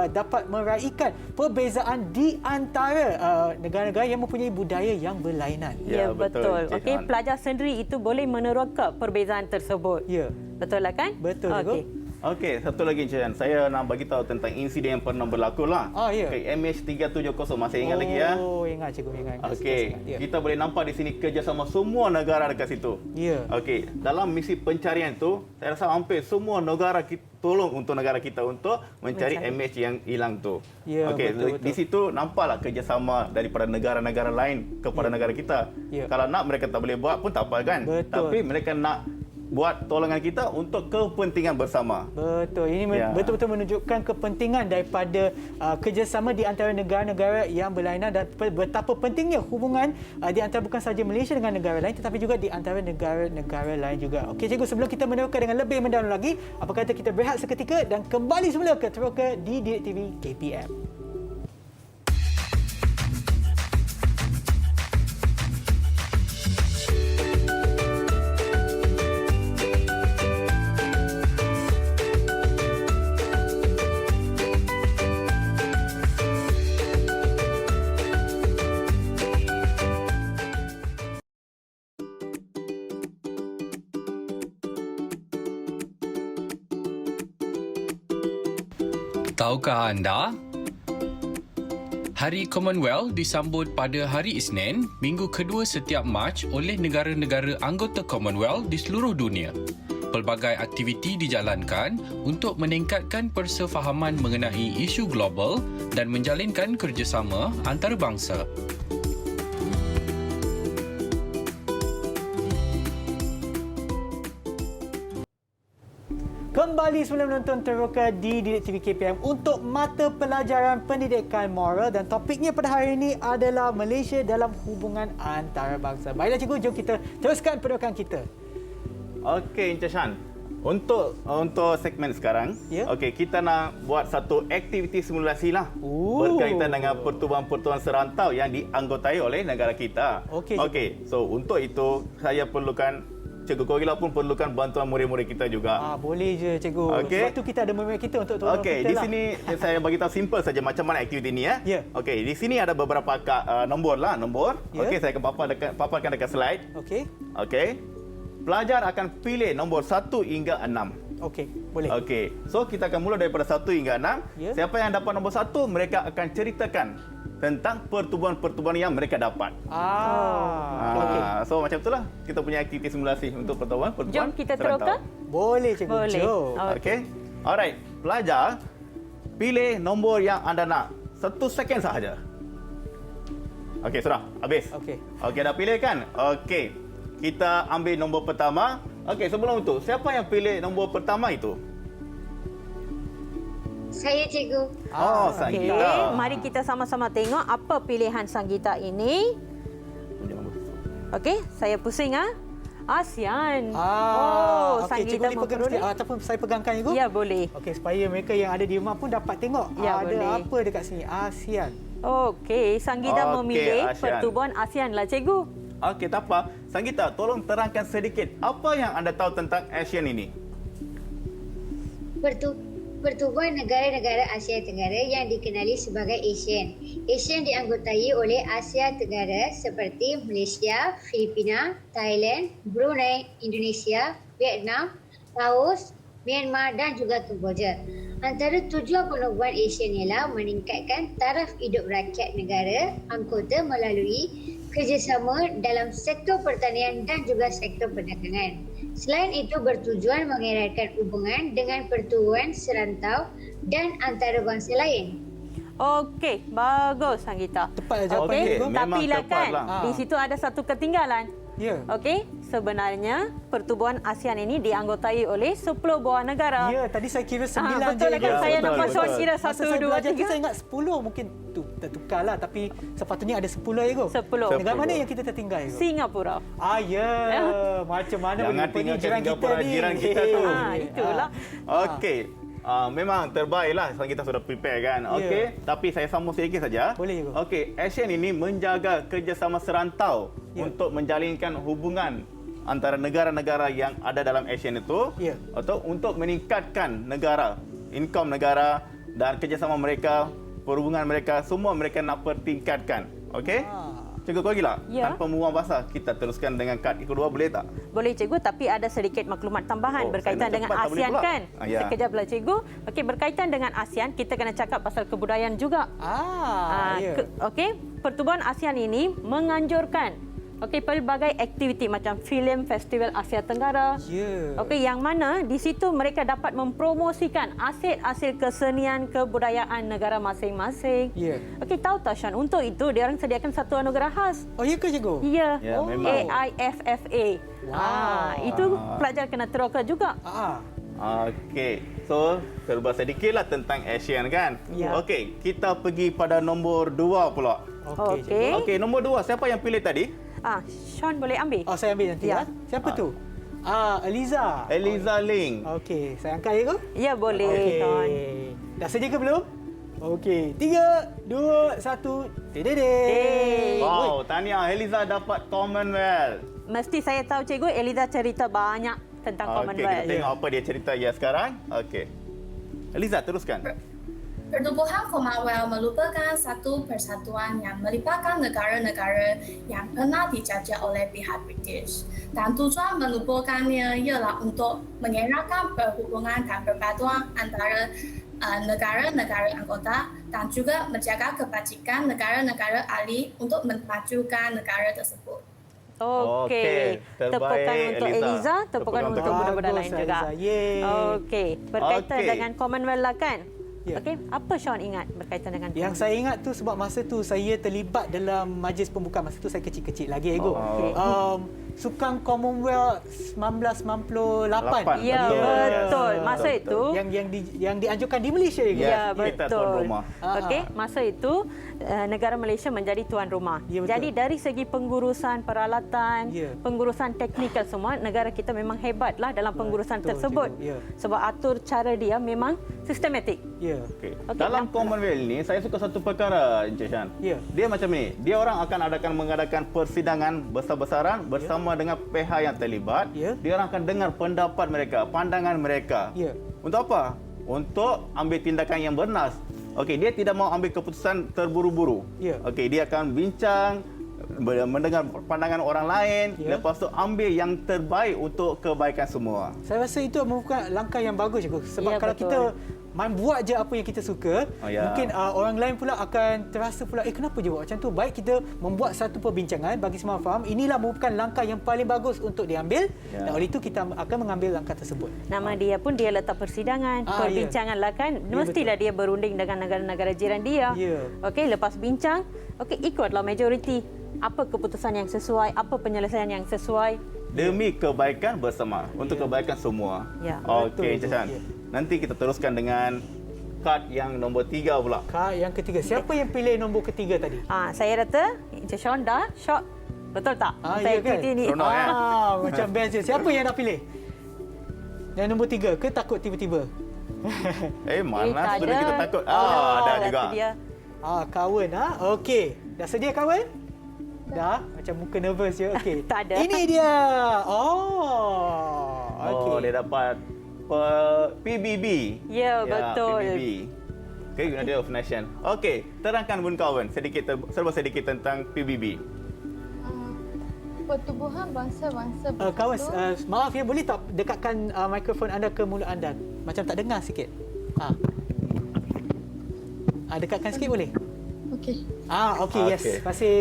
Speaker 4: dapat meraikan perbezaan di antara negara-negara yang mempunyai budaya yang berlainan.
Speaker 2: Ya, betul.
Speaker 3: Encik
Speaker 2: Okey,
Speaker 3: Han.
Speaker 2: pelajar sendiri itu boleh meneroka perbezaan tersebut.
Speaker 4: Ya.
Speaker 2: Betul lah kan?
Speaker 4: Betul,
Speaker 2: Okey.
Speaker 3: Okey, satu lagi Encik Shan. Saya nak bagi tahu tentang insiden yang pernah berlaku lah.
Speaker 4: Ya.
Speaker 3: Okay, MH370 masih ingat lagi ya?
Speaker 4: Oh, ingat cikgu, ingat.
Speaker 3: Okey,
Speaker 4: Ya.
Speaker 3: kita boleh nampak di sini kerjasama semua negara dekat situ.
Speaker 4: Ya.
Speaker 3: Okey, dalam misi pencarian itu, saya rasa hampir semua negara kita tolong untuk negara kita untuk mencari MH yang hilang tu.
Speaker 4: Ya,
Speaker 3: Okey,
Speaker 4: betul.
Speaker 3: di situ nampaklah kerjasama daripada negara-negara lain kepada negara kita.
Speaker 4: Ya.
Speaker 3: Kalau nak mereka tak boleh buat pun tak apa kan?
Speaker 4: Betul.
Speaker 3: Tapi mereka nak buat tolongan kita untuk kepentingan bersama.
Speaker 4: Betul. Ini
Speaker 3: Ya.
Speaker 4: betul-betul menunjukkan kepentingan daripada kerjasama di antara negara-negara yang berlainan dan betapa pentingnya hubungan di antara bukan sahaja Malaysia dengan negara lain tetapi juga di antara negara-negara lain juga. Okey cikgu, sebelum kita meneroka dengan lebih mendalam lagi, apa kata kita berehat seketika dan kembali semula ke Teroka di Didik TV KPM.
Speaker 10: Tahukah anda? Hari Commonwealth disambut pada hari Isnin, minggu kedua setiap Mac oleh negara-negara anggota Commonwealth di seluruh dunia. pelbagai aktiviti dijalankan untuk meningkatkan persefahaman mengenai isu global dan menjalinkan kerjasama antarabangsa.
Speaker 4: Kembali sebelum menonton Teroka di Didik TV KPM untuk mata pelajaran pendidikan moral, dan topiknya pada hari ini adalah Malaysia dalam hubungan antarabangsa. Baiklah cikgu, jom kita teruskan pendokan kita.
Speaker 3: Okey, Encik Shan. Untuk segmen sekarang, okey, kita nak buat satu aktiviti simulasi lah berkaitan dengan pertubuhan-pertubuhan serantau yang dianggotai oleh negara kita. Okey, so untuk itu saya perlukan Cikgu Kogila pun perlukan bantuan murid-murid kita juga.
Speaker 4: Boleh je cikgu.
Speaker 3: Okey.
Speaker 4: Sebab tu kita ada murid kita untuk tolong kita
Speaker 3: di
Speaker 4: lah.
Speaker 3: sini saya bagi tahu simple saja macam mana aktiviti ini ya. Okey, di sini ada beberapa nombor. Okey, saya akan paparkan dekat slide. Okey. Pelajar akan pilih nombor 1 hingga 6.
Speaker 4: Okey, boleh.
Speaker 3: Okey. So kita akan mula daripada 1 hingga 6. Siapa yang dapat nombor 1, mereka akan ceritakan tentang pertubuhan-pertubuhan yang mereka dapat. So macam itulah kita punya aktiviti simulasi untuk pertubuhan-pertubuhan.
Speaker 2: Jom kita teruskan.
Speaker 4: Boleh cikgu.
Speaker 2: Boleh.
Speaker 3: Okey. Alright. Pelajar, pilih nombor yang anda nak. 1 second sahaja. Okey, sudah. Habis. Okey, dah pilih kan? Okey. Kita ambil nombor pertama. Okey, sebelum itu, siapa yang pilih nombor pertama itu?
Speaker 9: Saya cikgu.
Speaker 3: Sanggita.
Speaker 2: Mari kita sama-sama tengok apa pilihan Sanggita ini. Okey, saya pusing ASEAN. Sanggita memperoleh.
Speaker 4: Ataupun saya pegangkan cikgu?
Speaker 2: Ya, boleh.
Speaker 4: Okey, supaya mereka yang ada di rumah pun dapat tengok ada
Speaker 2: boleh.
Speaker 4: apa dekat sini. ASEAN.
Speaker 2: Okey, Sanggita memilih
Speaker 3: ASEAN.
Speaker 2: pertubuhan ASEAN lah cikgu.
Speaker 3: Okey, tak apa. Sanggita, tolong terangkan sedikit apa yang anda tahu tentang ASEAN ini.
Speaker 9: Pertubuhan negara-negara Asia Tenggara yang dikenali sebagai ASEAN. ASEAN dianggotai oleh Asia Tenggara seperti Malaysia, Filipina, Thailand, Brunei, Indonesia, Vietnam, Laos, Myanmar dan juga Kemboja. Antara tujuan perlombaan ASEAN ialah meningkatkan taraf hidup rakyat negara anggota melalui kerjasama dalam sektor pertanian dan juga sektor perdagangan. Selain itu bertujuan mengeratkan hubungan dengan pertubuhan serantau dan antarabangsa lain.
Speaker 2: Okey, bagus Sanggita.
Speaker 4: Tepat jawapan cikgu.
Speaker 2: Tapi lah kan,
Speaker 3: lah.
Speaker 2: di situ ada satu ketinggalan. Okey, sebenarnya pertubuhan ASEAN ini dianggotai oleh 10 buah negara.
Speaker 4: Ya, tadi saya kira 9
Speaker 2: betul
Speaker 4: je.
Speaker 2: kan? Saya nampak Sean kira 1,
Speaker 4: Masa saya
Speaker 2: 2,
Speaker 4: belajar
Speaker 2: 3.
Speaker 4: tu saya ingat 10 mungkin tu tertukarlah, tapi sepatutnya ada 10 ya cikgu.
Speaker 2: 10.
Speaker 4: Negara mana yang kita tertinggal cikgu?
Speaker 2: Singapura.
Speaker 4: Macam mana
Speaker 3: Jangan
Speaker 4: boleh lupa ni
Speaker 3: tinggalkan
Speaker 4: jiran kita
Speaker 3: Singapura,
Speaker 4: ni.
Speaker 3: jiran kita tu.
Speaker 2: Itulah.
Speaker 3: Okey. Memang terbaiklah kita sudah prepare kan. Okey, tapi saya sambung sedikit saja.
Speaker 4: Boleh cikgu.
Speaker 3: Okey, ASEAN ini menjaga kerjasama serantau untuk menjalinkan hubungan antara negara-negara yang ada dalam ASEAN itu atau untuk meningkatkan negara, income negara dan kerjasama mereka, perhubungan mereka, semua mereka nak pertingkatkan. Okey? Cikgu Kogila, tanpa membuang masa, kita teruskan dengan kad kedua, boleh tak?
Speaker 2: Boleh cikgu, tapi ada sedikit maklumat tambahan berkaitan dengan
Speaker 3: cepat, tak boleh
Speaker 2: ASEAN
Speaker 3: pula.
Speaker 2: kan? Sekejaplah cikgu. Okey, berkaitan dengan ASEAN, kita kena cakap pasal kebudayaan juga. Okey, pertubuhan ASEAN ini menganjurkan pelbagai aktiviti macam filem Festival Asia Tenggara. Okey, yang mana di situ mereka dapat mempromosikan asil-asil kesenian kebudayaan negara masing-masing. Okey, tahu tak Shan, untuk itu dia orang sediakan satu anugerah khas.
Speaker 4: Oh, ya ke cikgu?
Speaker 2: Ya,
Speaker 3: memang.
Speaker 2: AIFFA. Itu pelajar kena teroka juga.
Speaker 3: Okey. So, serba sedikitlah tentang ASEAN kan? Okey, kita pergi pada nombor 2 pula. Okey, nombor 2, siapa yang pilih tadi?
Speaker 2: Sean boleh ambil.
Speaker 4: Saya ambil nanti ya. Siapa tu? Eliza.
Speaker 3: Eliza Ling.
Speaker 4: Okey, saya angkat ya ke?
Speaker 2: Ya, boleh Sean.
Speaker 4: Dah sedia ke belum? Okey, 3, 2, 1. Dedede.
Speaker 3: Wow, tahniah, Eliza dapat Commonwealth.
Speaker 2: Mesti saya tahu cikgu, Eliza cerita banyak tentang Commonwealth.
Speaker 3: Kita tengok apa dia cerita sekarang. Okey. Eliza, teruskan.
Speaker 5: Pertubuhan Commonwealth merupakan satu persatuan yang melibatkan negara-negara yang pernah dijajah oleh pihak British. Dan tujuan merupakannya ialah untuk mengeratkan perhubungan dan perpaduan antara negara-negara anggota dan juga menjaga kebajikan negara-negara ahli untuk memajukan negara tersebut.
Speaker 2: Okey. Tepukan untuk Eliza, tepukan untuk budak-budak lain
Speaker 4: Bagus,
Speaker 2: juga.
Speaker 4: Eliza. Yeay.
Speaker 2: Okey, berkaitan
Speaker 3: Okey.
Speaker 2: dengan Commonwealth lah kan?
Speaker 4: Ya.
Speaker 2: Okey, apa Sean ingat berkaitan dengan
Speaker 4: Yang saya ingat tu sebab masa tu saya terlibat dalam majlis pembukaan. Masa tu saya kecil-kecil lagi, Ego.
Speaker 2: Okey.
Speaker 4: Sukan Commonwealth 1998.
Speaker 2: Ya, betul. Masa itu
Speaker 4: yang dianjurkan di Malaysia, Ego.
Speaker 2: Ya,
Speaker 3: kita tuan
Speaker 2: betul.
Speaker 3: rumah.
Speaker 2: Okey, masa itu negara Malaysia menjadi tuan rumah.
Speaker 4: Ya, betul.
Speaker 2: Jadi dari segi pengurusan peralatan,
Speaker 4: Ya.
Speaker 2: pengurusan teknikal semua, negara kita memang hebatlah dalam pengurusan
Speaker 4: Betul,
Speaker 2: tersebut.
Speaker 4: cikgu. Ya.
Speaker 2: Sebab atur cara dia memang sistematik.
Speaker 4: Ya.
Speaker 3: Okay.
Speaker 2: Okey,
Speaker 3: Dalam Commonwealth ni, saya suka satu perkara, Encik Shan.
Speaker 4: Ya.
Speaker 3: Dia macam ni, dia orang akan mengadakan persidangan besar-besaran bersama dengan pihak yang terlibat.
Speaker 4: Ya.
Speaker 3: Dia orang akan dengar pendapat mereka, pandangan mereka.
Speaker 4: Ya.
Speaker 3: Untuk apa? Untuk ambil tindakan yang bernas. Okey, dia tidak mau ambil keputusan terburu-buru.
Speaker 4: Ya.
Speaker 3: Okey, dia akan bincang, mendengar pandangan orang lain,
Speaker 4: Ya.
Speaker 3: lepas tu ambil yang terbaik untuk kebaikan semua.
Speaker 4: Saya rasa itu merupakan langkah yang bagus, Cikgu. Sebab
Speaker 2: Ya,
Speaker 4: kalau
Speaker 2: betul.
Speaker 4: kita main buat je apa yang kita suka,
Speaker 3: ya.
Speaker 4: mungkin orang lain pula akan terasa pula, kenapa je buat macam tu? Baik kita membuat satu perbincangan bagi semua faham, inilah merupakan langkah yang paling bagus untuk diambil,
Speaker 3: Ya.
Speaker 4: dan oleh itu kita akan mengambil langkah tersebut.
Speaker 2: Nama dia pun dia letak persidangan, perbincangan lah kan. Mestilah dia berunding dengan negara-negara jiran dia.
Speaker 4: Ya.
Speaker 2: Okey, lepas bincang, okey ikutlah majoriti. Apa keputusan yang sesuai, apa penyelesaian yang sesuai.
Speaker 3: Demi kebaikan bersama, untuk kebaikan semua.
Speaker 2: Ya.
Speaker 3: Okey, Encik Shan.
Speaker 4: Ya.
Speaker 3: Nanti kita teruskan dengan kad yang nombor 3 pula.
Speaker 4: Kad yang ketiga. Siapa yang pilih nombor ketiga tadi?
Speaker 2: Saya rasa Encik Sean dah shot. Betul tak? Untuk
Speaker 4: Ya kan?
Speaker 2: aktiviti ni.
Speaker 3: Seronok, kan?
Speaker 4: Macam best je. Siapa yang nak pilih? Yang nombor 3 ke takut tiba-tiba?
Speaker 3: Mana
Speaker 2: tak
Speaker 3: sudah
Speaker 2: ada.
Speaker 3: kita takut.
Speaker 2: dah
Speaker 3: Dah juga.
Speaker 2: sedia.
Speaker 4: Kawan Okey. Dah sedia kawan? Dah. Macam muka nervous je. Okey.
Speaker 2: Tak ada.
Speaker 4: Ini dia. Okey.
Speaker 3: Oh, dia dapat PBB.
Speaker 2: Ya, betul.
Speaker 3: PBB. Okay, United of Nations. Okey, terangkan bun kawan serba sedikit tentang PBB.
Speaker 6: Pertubuhan bangsa-bangsa
Speaker 4: Kawan,
Speaker 6: bersatu.
Speaker 4: maaf ya, boleh tak dekatkan mikrofon anda ke mulut anda? Macam tak dengar sikit. Dekatkan sikit boleh?
Speaker 6: Okey.
Speaker 4: Okey, yes.
Speaker 3: Okey.
Speaker 4: Terima kasih.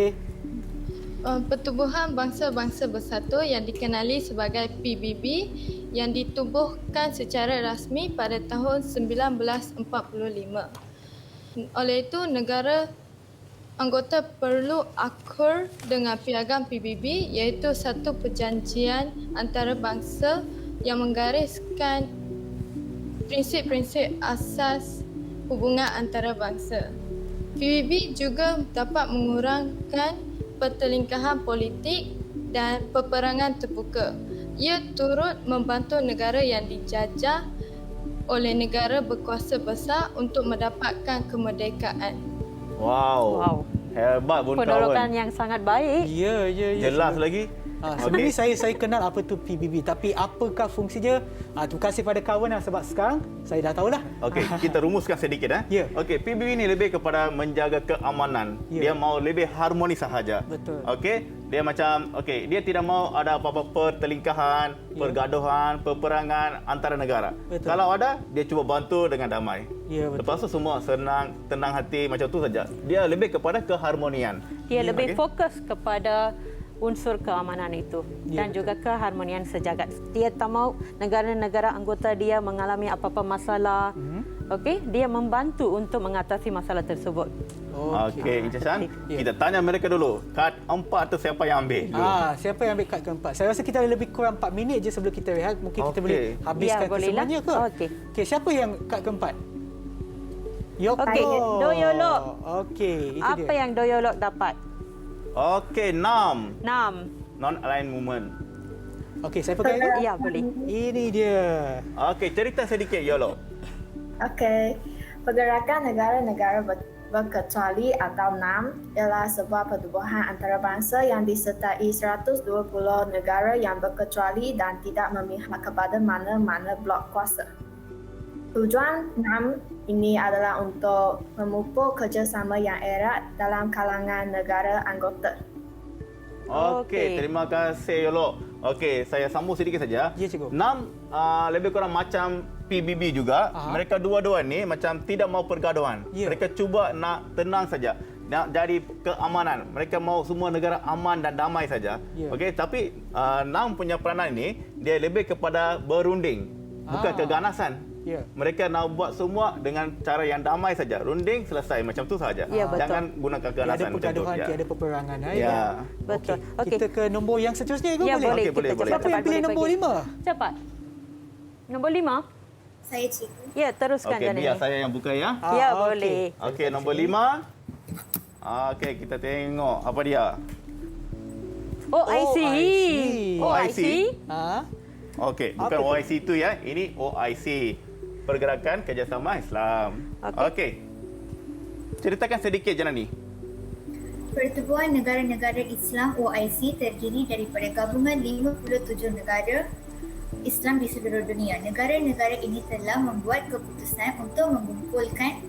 Speaker 6: Pertubuhan bangsa-bangsa bersatu yang dikenali sebagai PBB yang ditubuhkan secara rasmi pada tahun 1945. Oleh itu, negara anggota perlu akur dengan piagam PBB iaitu satu perjanjian antarabangsa yang menggariskan prinsip-prinsip asas hubungan antarabangsa. PBB juga dapat mengurangkan pertelingkahan politik dan peperangan terbuka. Ia turut membantu negara yang dijajah oleh negara berkuasa besar untuk mendapatkan kemerdekaan.
Speaker 3: Wow. Hebat bun
Speaker 2: Penolakan
Speaker 3: kawan.
Speaker 2: yang sangat baik.
Speaker 4: Ya.
Speaker 3: Jelas lagi.
Speaker 4: Sebenarnya saya kenal apa tu PBB, tapi apakah fungsinya? Terima kasih pada kawan sebab sekarang saya dah tahulah.
Speaker 3: Okey, kita rumuskan sedikit
Speaker 4: Ya.
Speaker 3: Okey, PBB ni lebih kepada menjaga keamanan.
Speaker 4: Ya.
Speaker 3: Dia mau lebih harmoni sahaja.
Speaker 4: Betul.
Speaker 3: Okey, dia macam dia tidak mau ada apa-apa pertelingkahan, pergaduhan, peperangan antara negara.
Speaker 4: Betul.
Speaker 3: Kalau ada, dia cuba bantu dengan damai.
Speaker 4: Ya, betul.
Speaker 3: Lepas tu semua senang, tenang hati macam tu saja. Dia lebih kepada keharmonian.
Speaker 2: Dia lebih
Speaker 3: Okey.
Speaker 2: fokus kepada unsur keamanan itu dan juga keharmonian sejagat. Dia tak mahu negara-negara anggota dia mengalami apa-apa masalah. Okey, dia membantu untuk mengatasi masalah tersebut.
Speaker 3: Okey, Encik Shan,
Speaker 4: Ya.
Speaker 3: kita tanya mereka dulu. Kad 4 tu siapa yang ambil dulu?
Speaker 4: Siapa yang ambil kad keempat? Saya rasa kita lebih kurang 4 minit je sebelum kita rehat. Mungkin kita
Speaker 3: Okey.
Speaker 4: boleh habiskan
Speaker 2: Ya, bolehlah.
Speaker 4: kesemuanya ke? Okey, siapa yang kad keempat? Yoko.
Speaker 2: Okey, Doyolok.
Speaker 4: Okey, itu
Speaker 2: Apa
Speaker 4: dia.
Speaker 2: yang Doyolok dapat?
Speaker 3: Okey, 6.
Speaker 2: 6.
Speaker 3: Non-aligned movement.
Speaker 4: Okey, saya pegang dulu.
Speaker 2: Ya, boleh.
Speaker 4: Ini dia.
Speaker 3: Okey, cerita sedikit Yolo.
Speaker 11: Okey, pergerakan negara-negara berkecuali atau NAM ialah sebuah pertubuhan antarabangsa yang disertai 120 negara yang berkecuali dan tidak memihak kepada mana-mana blok kuasa. Tujuan NAM ini adalah untuk memupuk kerjasama yang erat dalam kalangan negara anggota.
Speaker 3: Okey, terima kasih Yolo. Okey, saya sambung sedikit saja.
Speaker 4: Ya, cikgu.
Speaker 3: 6 lebih kurang macam PBB juga. Mereka dua-dua ni macam tidak mau pergaduhan.
Speaker 4: Ya.
Speaker 3: Mereka cuba nak tenang saja. nak jadi keamanan. Mereka mahu semua negara aman dan damai saja. Okey, tapi NAM punya peranan ini dia lebih kepada berunding, bukan keganasan. Mereka nak buat semua dengan cara yang damai saja. Runding, selesai. Macam tu saja. Jangan gunakan keganasan.
Speaker 4: Tiada pergaduhan, tiada peperangan.
Speaker 2: Betul.
Speaker 4: Okey. Kita ke nombor yang seterusnya.
Speaker 2: Boleh.
Speaker 3: Boleh.
Speaker 4: Siapa yang pilih nombor 5?
Speaker 2: Cepat. Nombor 5?
Speaker 8: Saya cikgu.
Speaker 2: Ya, teruskan
Speaker 3: Okey,
Speaker 2: Janani.
Speaker 3: biar saya yang buka ya.
Speaker 2: Ya, boleh.
Speaker 3: Okey, nombor 5. Okey, kita tengok apa dia.
Speaker 2: OIC.
Speaker 3: OIC.
Speaker 4: Ha?
Speaker 3: Okey, bukan OIC itu ya. Ini OIC. Pergerakan Kerjasama Islam. Okey. Ceritakan sedikit Janani.
Speaker 8: Pertubuhan Negara-Negara Islam OIC terdiri daripada gabungan 57 negara Islam di seluruh dunia. Negara-negara ini telah membuat keputusan untuk mengumpulkan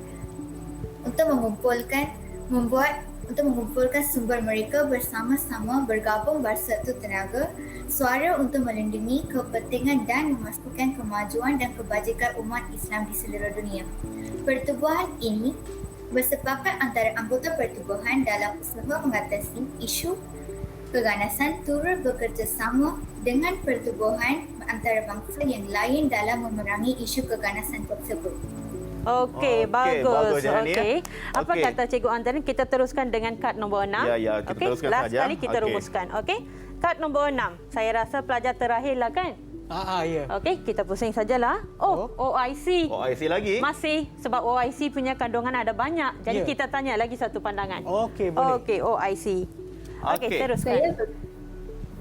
Speaker 8: sumber mereka bersama-sama bergabung bersatu tenaga, suara untuk melindungi kepentingan dan memastikan kemajuan dan kebajikan umat Islam di seluruh dunia. Pertubuhan ini bersepakat antara anggota pertubuhan dalam usaha mengatasi isu keganasan turut bekerjasama dengan pertubuhan antarabangsa yang lain dalam memerangi isu keganasan tersebut.
Speaker 2: Okey, bagus. Okey. Apa
Speaker 3: Okey.
Speaker 2: kata Cikgu Antara? Kita teruskan dengan kad nombor 6.
Speaker 3: Ya, kita teruskan
Speaker 2: last
Speaker 3: saja.
Speaker 2: kali kita
Speaker 3: Okey.
Speaker 2: rumuskan. Okey. Kad nombor 6. Saya rasa pelajar terakhirlah kan?
Speaker 4: Ya.
Speaker 2: Okey, kita pusing sajalah. OIC.
Speaker 3: OIC lagi?
Speaker 2: Masih, sebab OIC punya kandungan ada banyak. Jadi kita tanya lagi satu pandangan.
Speaker 4: Okey, boleh.
Speaker 2: Okey, OIC. Okey, teruskan.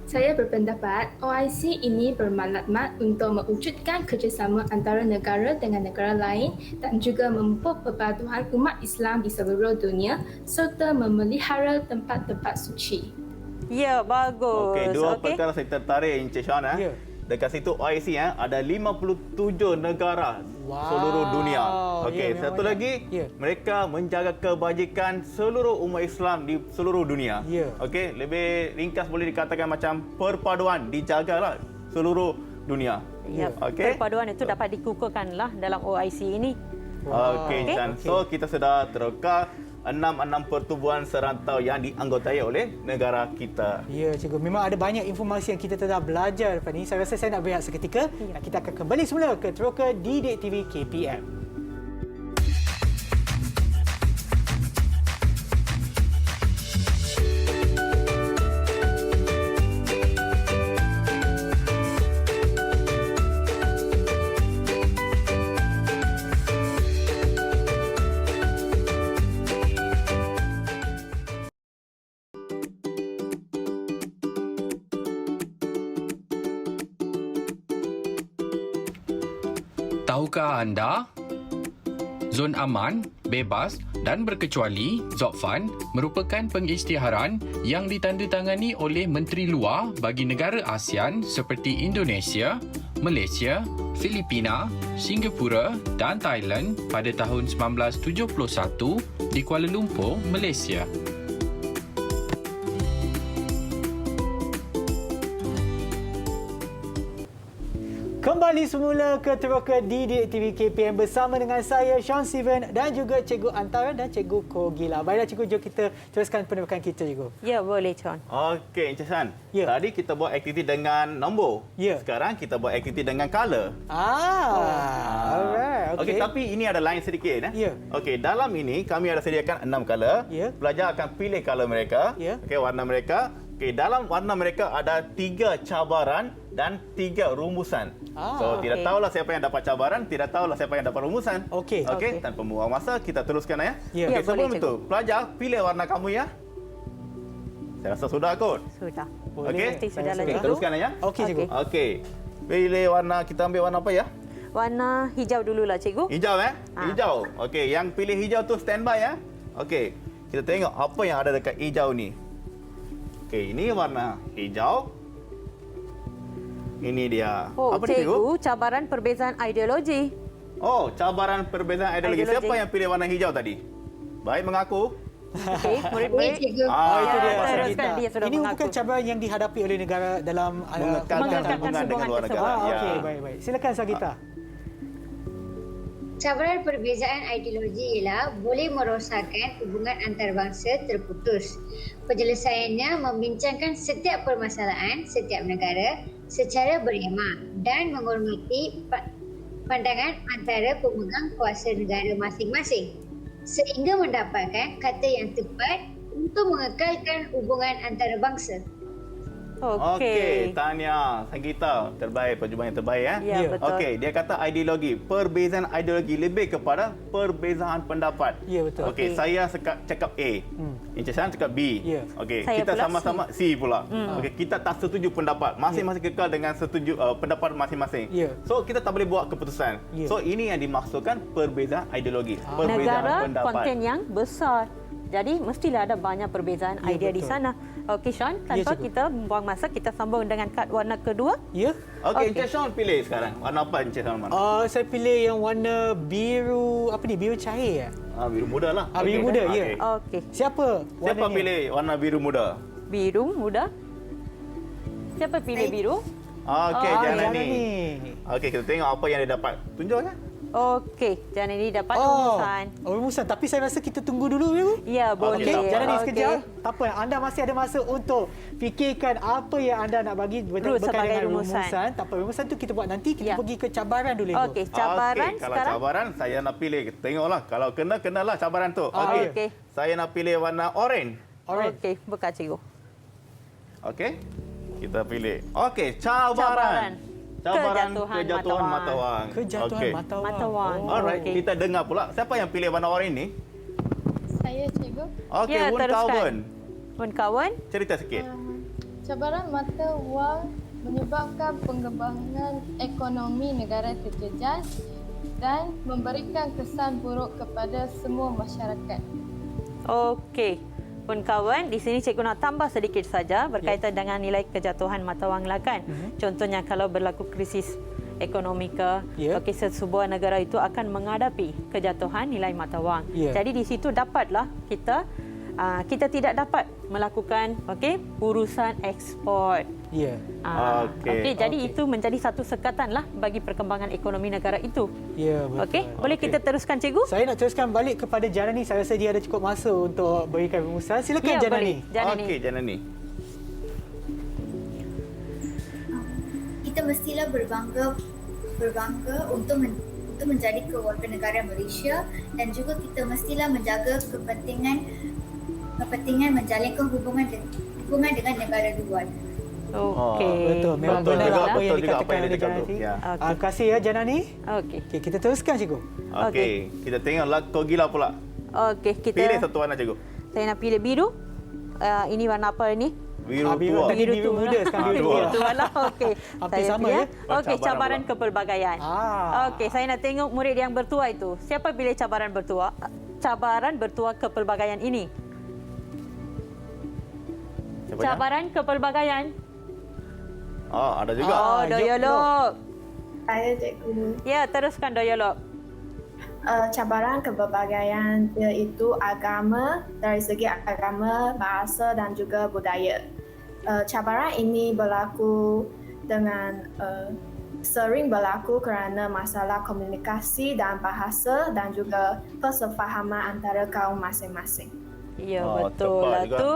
Speaker 7: Saya berpendapat OIC ini bermaklumat untuk mewujudkan kerjasama antara negara dengan negara lain dan juga memupuk perpaduan umat Islam di seluruh dunia serta memelihara tempat-tempat suci.
Speaker 2: Ya, bagus.
Speaker 3: Okey, dua perkara saya tertarik Encik Sean. Dekat situ OIC ada 57 negara seluruh dunia. Okey, satu lagi mereka menjaga kebajikan seluruh umat Islam di seluruh dunia. Okey, lebih ringkas boleh dikatakan macam perpaduan dijagalah seluruh dunia.
Speaker 2: Ya,
Speaker 3: Okey.
Speaker 2: perpaduan itu dapat dikukuhkanlah dalam OIC ini.
Speaker 3: Okey, dan so kita sudah terukar 6 pertubuhan serantau yang dianggotai oleh negara kita.
Speaker 4: Ya, cikgu. Memang ada banyak informasi yang kita telah belajar daripada ini. Saya rasa saya nak berehat seketika. Kita akan kembali semula ke Teroka Didik TV KPM.
Speaker 10: Tahukah anda? Zon aman, bebas dan berkecuali (ZOFAN) merupakan pengisytiharan yang ditandatangani oleh Menteri Luar bagi negara ASEAN seperti Indonesia, Malaysia, Filipina, Singapura dan Thailand pada tahun 1971 di Kuala Lumpur, Malaysia.
Speaker 4: Kembali semula ke Teroka Didik TV KPM bersama dengan saya, Sean Steven dan juga Cikgu Antara dan Cikgu Kogila. Baiklah Cikgu, jom kita teruskan penerbangan kita, Cikgu.
Speaker 2: Ya, boleh, Sean.
Speaker 3: Okey, Encik San. Tadi kita buat aktiviti dengan nombor. Sekarang kita buat aktiviti dengan color.
Speaker 4: Alright.
Speaker 3: Okey, tapi ini ada lain sedikit. Okey, dalam ini kami ada sediakan 6 color. Pelajar akan pilih color mereka. Okey, warna mereka. Okey, dalam warna mereka ada 3 cabaran dan 3 rumusan. Tidak tahulah siapa yang dapat cabaran, tidak tahulah siapa yang dapat rumusan. Okey, tanpa membuang masa kita teruskan ya. Okey, sebelum itu, pelajar pilih warna kamu ya. Saya rasa sudah kot.
Speaker 2: Sudah.
Speaker 3: Okey.
Speaker 2: Sudah lah,
Speaker 3: Okey,
Speaker 2: Cikgu.
Speaker 3: teruskan ya.
Speaker 4: Okey, Cikgu.
Speaker 3: Okey. Pilih warna, kita ambil warna apa ya?
Speaker 2: Warna hijau dululah, Cikgu.
Speaker 3: Hijau Hijau. Okey, yang pilih hijau tu standby ya. Okey. Kita tengok apa yang ada dekat hijau ni. Okey, ini warna hijau. Ini dia.
Speaker 2: Oh,
Speaker 3: apa ni,
Speaker 2: Cikgu, cabaran perbezaan ideologi.
Speaker 3: Oh, cabaran perbezaan ideologi. Siapa yang pilih warna hijau tadi? Baik mengaku.
Speaker 2: Okey, murid-murid.
Speaker 4: itu dia.
Speaker 2: Teruskan, dia sudah
Speaker 4: Ini
Speaker 2: mengaku.
Speaker 4: merupakan cabaran yang dihadapi oleh negara dalam
Speaker 3: mengekalkan hubungan dengan luar negara.
Speaker 4: Okey, baik. Silakan Sagita.
Speaker 9: Cabaran perbezaan ideologi ialah boleh merosakkan hubungan antarabangsa terputus. Penyelesaiannya membincangkan setiap permasalahan setiap negara secara berirama dan menghormati pandangan antara pemegang kuasa negara masing-masing sehingga mendapatkan kata yang tepat untuk mengekalkan hubungan antarabangsa.
Speaker 3: Okey, tahniah Sanggita, terbaik, perjumpaan yang terbaik ya.
Speaker 2: Ya, betul.
Speaker 3: Okey, dia kata ideologi, perbezaan ideologi lebih kepada perbezaan pendapat.
Speaker 4: Ya, betul.
Speaker 3: Okey, saya cakap A. Encik Shan cakap B.
Speaker 4: Ya.
Speaker 3: Okey,
Speaker 2: Saya
Speaker 3: kita
Speaker 2: pula
Speaker 3: sama-sama C pula. Okey, kita tak setuju pendapat. Masing-masing kekal dengan setuju pendapat masing-masing.
Speaker 4: Ya.
Speaker 3: So, kita tak boleh buat keputusan.
Speaker 4: Ya.
Speaker 3: So, ini yang dimaksudkan perbezaan ideologi, perbezaan
Speaker 2: Negara
Speaker 3: pendapat.
Speaker 2: konten yang besar. Jadi mestilah ada banyak perbezaan
Speaker 4: Ya,
Speaker 2: idea di
Speaker 4: betul.
Speaker 2: sana. Okey Sean, tanpa
Speaker 4: cikgu.
Speaker 2: kita buang masa, kita sambung dengan kad warna kedua.
Speaker 4: Ya.
Speaker 3: Okey, Encik Sean pilih sekarang. Warna apa Encik Sean?
Speaker 4: Saya pilih yang warna biru, apa ni? Biru cair ya?
Speaker 3: Biru muda lah.
Speaker 4: Biru muda, ya.
Speaker 2: Okey.
Speaker 4: Siapa?
Speaker 3: Siapa
Speaker 4: warnanya?
Speaker 3: pilih warna biru muda?
Speaker 2: Biru muda. Siapa pilih biru?
Speaker 3: Okey, jangan
Speaker 4: jangan
Speaker 3: ni.
Speaker 4: ni.
Speaker 3: Okey, kita tengok apa yang dia dapat. Tunjuknya.
Speaker 2: Okey, jangan ini dapat rumusan.
Speaker 4: Rumusan. Tapi saya rasa kita tunggu dulu ya.
Speaker 2: Ya, boleh.
Speaker 3: tak apa.
Speaker 4: Jangan ni
Speaker 2: Okey.
Speaker 4: sekejap. Tak apa, anda masih ada masa untuk fikirkan apa yang anda nak bagi
Speaker 2: Terus
Speaker 4: berkaitan
Speaker 2: sebagai
Speaker 4: dengan
Speaker 2: rumusan.
Speaker 4: Tak apa, rumusan tu kita buat nanti. Kita
Speaker 2: Ya.
Speaker 4: pergi ke cabaran dulu.
Speaker 2: Okey, cabaran
Speaker 3: Okey, kalau
Speaker 2: sekarang.
Speaker 3: cabaran saya nak pilih. Tengoklah, kalau kena kenalah cabaran tu. Okey.
Speaker 2: Okey.
Speaker 3: Saya nak pilih warna oren.
Speaker 4: Alright.
Speaker 2: Okey, buka cikgu.
Speaker 3: Okey. Kita pilih. Okey, cabaran. Kejatuhan mata wang.
Speaker 4: Kejatuhan
Speaker 3: Okey.
Speaker 4: mata wang.
Speaker 2: Mata wang.
Speaker 3: Alright,
Speaker 2: Okey.
Speaker 3: kita dengar pula. Siapa yang pilih warna oren ni?
Speaker 6: Saya cikgu.
Speaker 3: Okey,
Speaker 2: Ya,
Speaker 3: Wun
Speaker 2: teruskan.
Speaker 3: Kawan.
Speaker 2: Pun kawan.
Speaker 3: Cerita sikit.
Speaker 6: Cabaran mata wang menyebabkan pengembangan ekonomi negara terjejas dan memberikan kesan buruk kepada semua masyarakat.
Speaker 2: Okey. Pun kawan, di sini cikgu nak tambah sedikit saja berkaitan dengan nilai kejatuhan mata wang lah kan. Contohnya kalau berlaku krisis ekonomi ke, okey, sebuah negara itu akan menghadapi kejatuhan nilai mata wang. Jadi di situ dapatlah kita tidak dapat melakukan urusan ekspor.
Speaker 4: Ya.
Speaker 3: Okey.
Speaker 2: Jadi itu menjadi satu sekatan lah bagi perkembangan ekonomi negara itu.
Speaker 4: Ya, betul.
Speaker 2: Okey, boleh kita teruskan cikgu?
Speaker 4: Saya nak teruskan balik kepada Janani. Saya rasa dia ada cukup masa untuk berikan rumusan. Silakan
Speaker 2: Ya,
Speaker 4: Janani.
Speaker 2: boleh. Janani.
Speaker 3: Okey, Janani.
Speaker 8: Kita mestilah berbangga untuk menjadi keluarga negara Malaysia dan juga kita mestilah menjaga kepentingan menjalinkan hubungan dengan negara luar.
Speaker 2: Okey.
Speaker 4: Betul. Memang
Speaker 3: Betul
Speaker 4: benar
Speaker 3: juga,
Speaker 4: apa yang
Speaker 3: betul juga apa
Speaker 4: dikatakan
Speaker 3: yang
Speaker 4: oleh
Speaker 3: dikatakan
Speaker 4: Janani.
Speaker 3: tu. Ya.
Speaker 4: Terima kasih ya Janani.
Speaker 2: Okey.
Speaker 4: Okey, kita teruskan cikgu.
Speaker 3: Okey, kita tengok Togila pula.
Speaker 2: Okey, kita
Speaker 3: Pilih satu warna cikgu.
Speaker 2: Saya nak pilih biru. Ini warna apa ini?
Speaker 3: Biru
Speaker 4: biru
Speaker 3: tua.
Speaker 4: tadi biru muda, sekarang biru tua.
Speaker 2: Biru tua lah. Okey.
Speaker 4: Hampir
Speaker 2: Saya
Speaker 4: sama,
Speaker 2: pilih,
Speaker 4: ya?
Speaker 2: Okey,
Speaker 3: Cabaran
Speaker 2: cabaran
Speaker 3: pula.
Speaker 2: kepelbagaian. Okey, saya nak tengok murid yang bertua itu. Siapa pilih cabaran bertua? Cabaran bertua kepelbagaian ini.
Speaker 3: Siapa
Speaker 2: Cabaran kepelbagaian.
Speaker 3: Ada juga.
Speaker 2: Doyolok.
Speaker 11: Saya cikgu.
Speaker 2: Ya, teruskan Doyolok.
Speaker 11: Cabaran kepelbagaian iaitu agama, dari segi agama, bahasa dan juga budaya. Cabaran ini berlaku dengan sering berlaku kerana masalah komunikasi dan bahasa dan juga persefahaman antara kaum masing-masing.
Speaker 2: Ya, betul
Speaker 3: tepat
Speaker 2: lah
Speaker 3: juga.
Speaker 2: tu.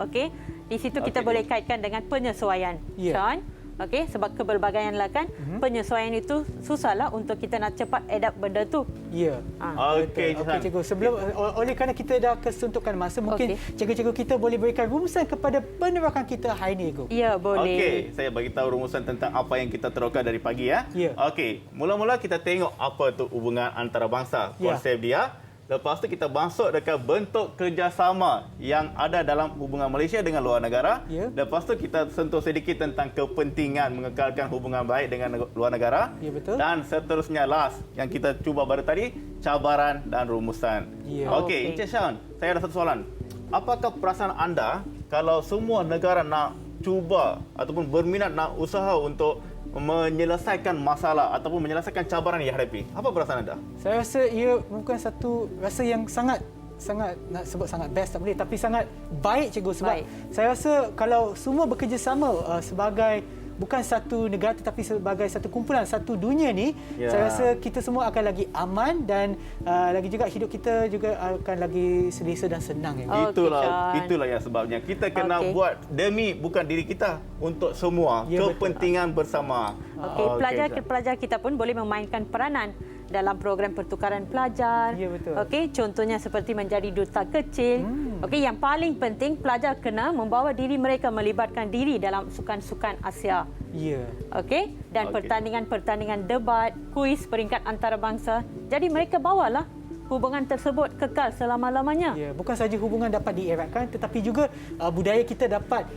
Speaker 2: Okey. Di situ kita
Speaker 3: Okey,
Speaker 2: boleh kaitkan dengan penyesuaian.
Speaker 4: Ya.
Speaker 2: Sean. Okey, sebab kepelbagaian lah kan. Penyesuaian itu susahlah untuk kita nak cepat adapt benda tu.
Speaker 4: Ya.
Speaker 3: Okey,
Speaker 4: Okey cikgu, sebelum oleh kerana kita dah kesuntukan masa, mungkin cikgu-cikgu kita boleh berikan rumusan kepada penerakan kita hari ini, cikgu.
Speaker 2: Ya, boleh.
Speaker 3: Okey, saya bagi tahu rumusan tentang apa yang kita terokkan dari pagi ya.
Speaker 4: Ya.
Speaker 3: Okey, mula-mula kita tengok apa tu hubungan antarabangsa,
Speaker 4: Ya.
Speaker 3: konsep dia. Lepas tu kita masuk dekat bentuk kerjasama yang ada dalam hubungan Malaysia dengan luar negara.
Speaker 4: Ya.
Speaker 3: Lepas tu kita sentuh sedikit tentang kepentingan mengekalkan hubungan baik dengan luar negara.
Speaker 4: Ya, betul.
Speaker 3: Dan seterusnya last yang kita cuba baru tadi, cabaran dan rumusan.
Speaker 4: Ya.
Speaker 3: Okey, Encik Sean, saya ada satu soalan. Apakah perasaan anda kalau semua negara nak cuba ataupun berminat nak usaha untuk menyelesaikan masalah ataupun menyelesaikan cabaran yang dihadapi? Apa perasaan anda?
Speaker 4: Saya rasa ia bukan satu rasa yang sangat nak sebut sangat best tak boleh, tapi sangat baik cikgu, sebab
Speaker 2: Baik.
Speaker 4: saya rasa kalau semua bekerjasama sebagai bukan satu negara tetapi sebagai satu kumpulan, satu dunia ni, saya rasa kita semua akan lagi aman dan lagi juga hidup kita juga akan lagi selesa dan senang.
Speaker 3: Itulah yang sebabnya kita kena buat demi bukan diri kita, untuk semua kepentingan bersama.
Speaker 2: Pelajar kita pun boleh memainkan peranan dalam program pertukaran pelajar.
Speaker 4: Ya, betul.
Speaker 2: Okey, contohnya seperti menjadi duta kecil. Okey, yang paling penting pelajar kena membawa diri mereka, melibatkan diri dalam sukan-sukan Asia.
Speaker 4: Ya.
Speaker 2: Okey, dan pertandingan-pertandingan debat, kuis peringkat antarabangsa. Jadi mereka bawalah hubungan tersebut kekal selama-lamanya.
Speaker 4: Ya, bukan saja hubungan dapat dieratkan tetapi juga budaya kita dapat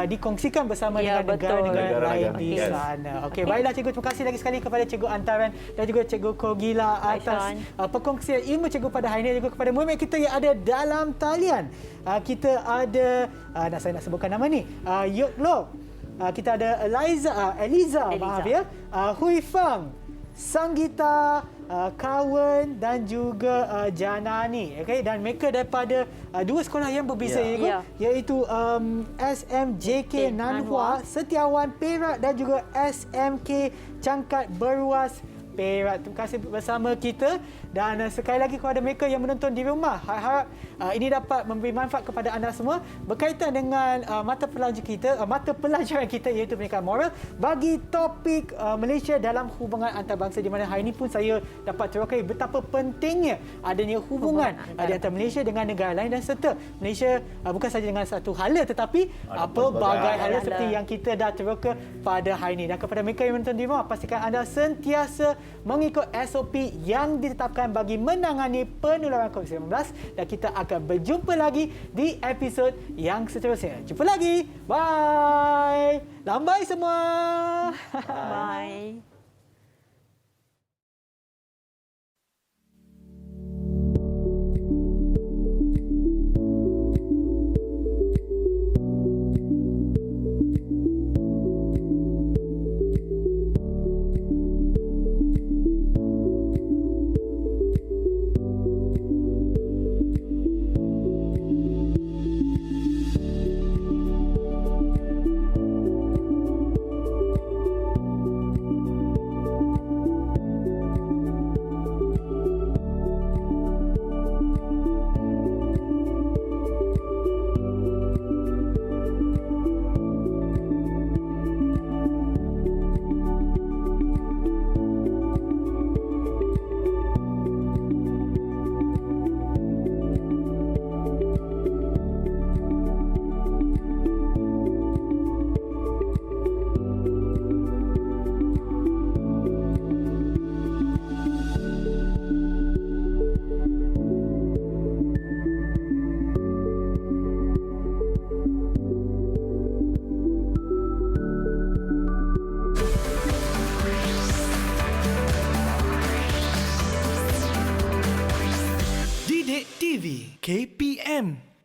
Speaker 4: dikongsikan bersama dengan negara-negara lain di sana. Okey, baiklah cikgu, terima kasih lagi sekali kepada Cikgu Antaran dan juga Cikgu Kogila atas perkongsian ilmu cikgu pada hari ini, juga kepada murid kita yang ada dalam talian. Kita ada saya nak sebutkan nama ni, Yoklo. Kita ada Eliza. Maaf ya. Hui Fang, Sanggita, Kawan dan juga Janani. Okay? Dan mereka daripada dua sekolah yang berbeza, iaitu SMJK Nanhua Setiawan Perak dan juga SMK Cangkat Beruas Perak. Terima kasih bersama kita dan sekali lagi kepada mereka yang menonton di rumah, harap ini dapat memberi manfaat kepada anda semua berkaitan dengan mata pelajaran kita iaitu pendidikan moral bagi topik Malaysia dalam hubungan antarabangsa, di mana hari ini pun saya dapat terokai betapa pentingnya adanya hubungan di antara Malaysia dengan negara lain dan serta Malaysia bukan saja dengan satu hala tetapi pelbagai hala seperti yang kita dah teroka pada hari ini. Dan kepada mereka yang menonton di rumah, pastikan anda sentiasa mengikut SOP yang ditetapkan bagi menangani penularan COVID-19 dan kita akan berjumpa lagi di episod yang seterusnya. Jumpa lagi. Bye. Lambai semua.
Speaker 2: Bye.
Speaker 1: Didik TV KPM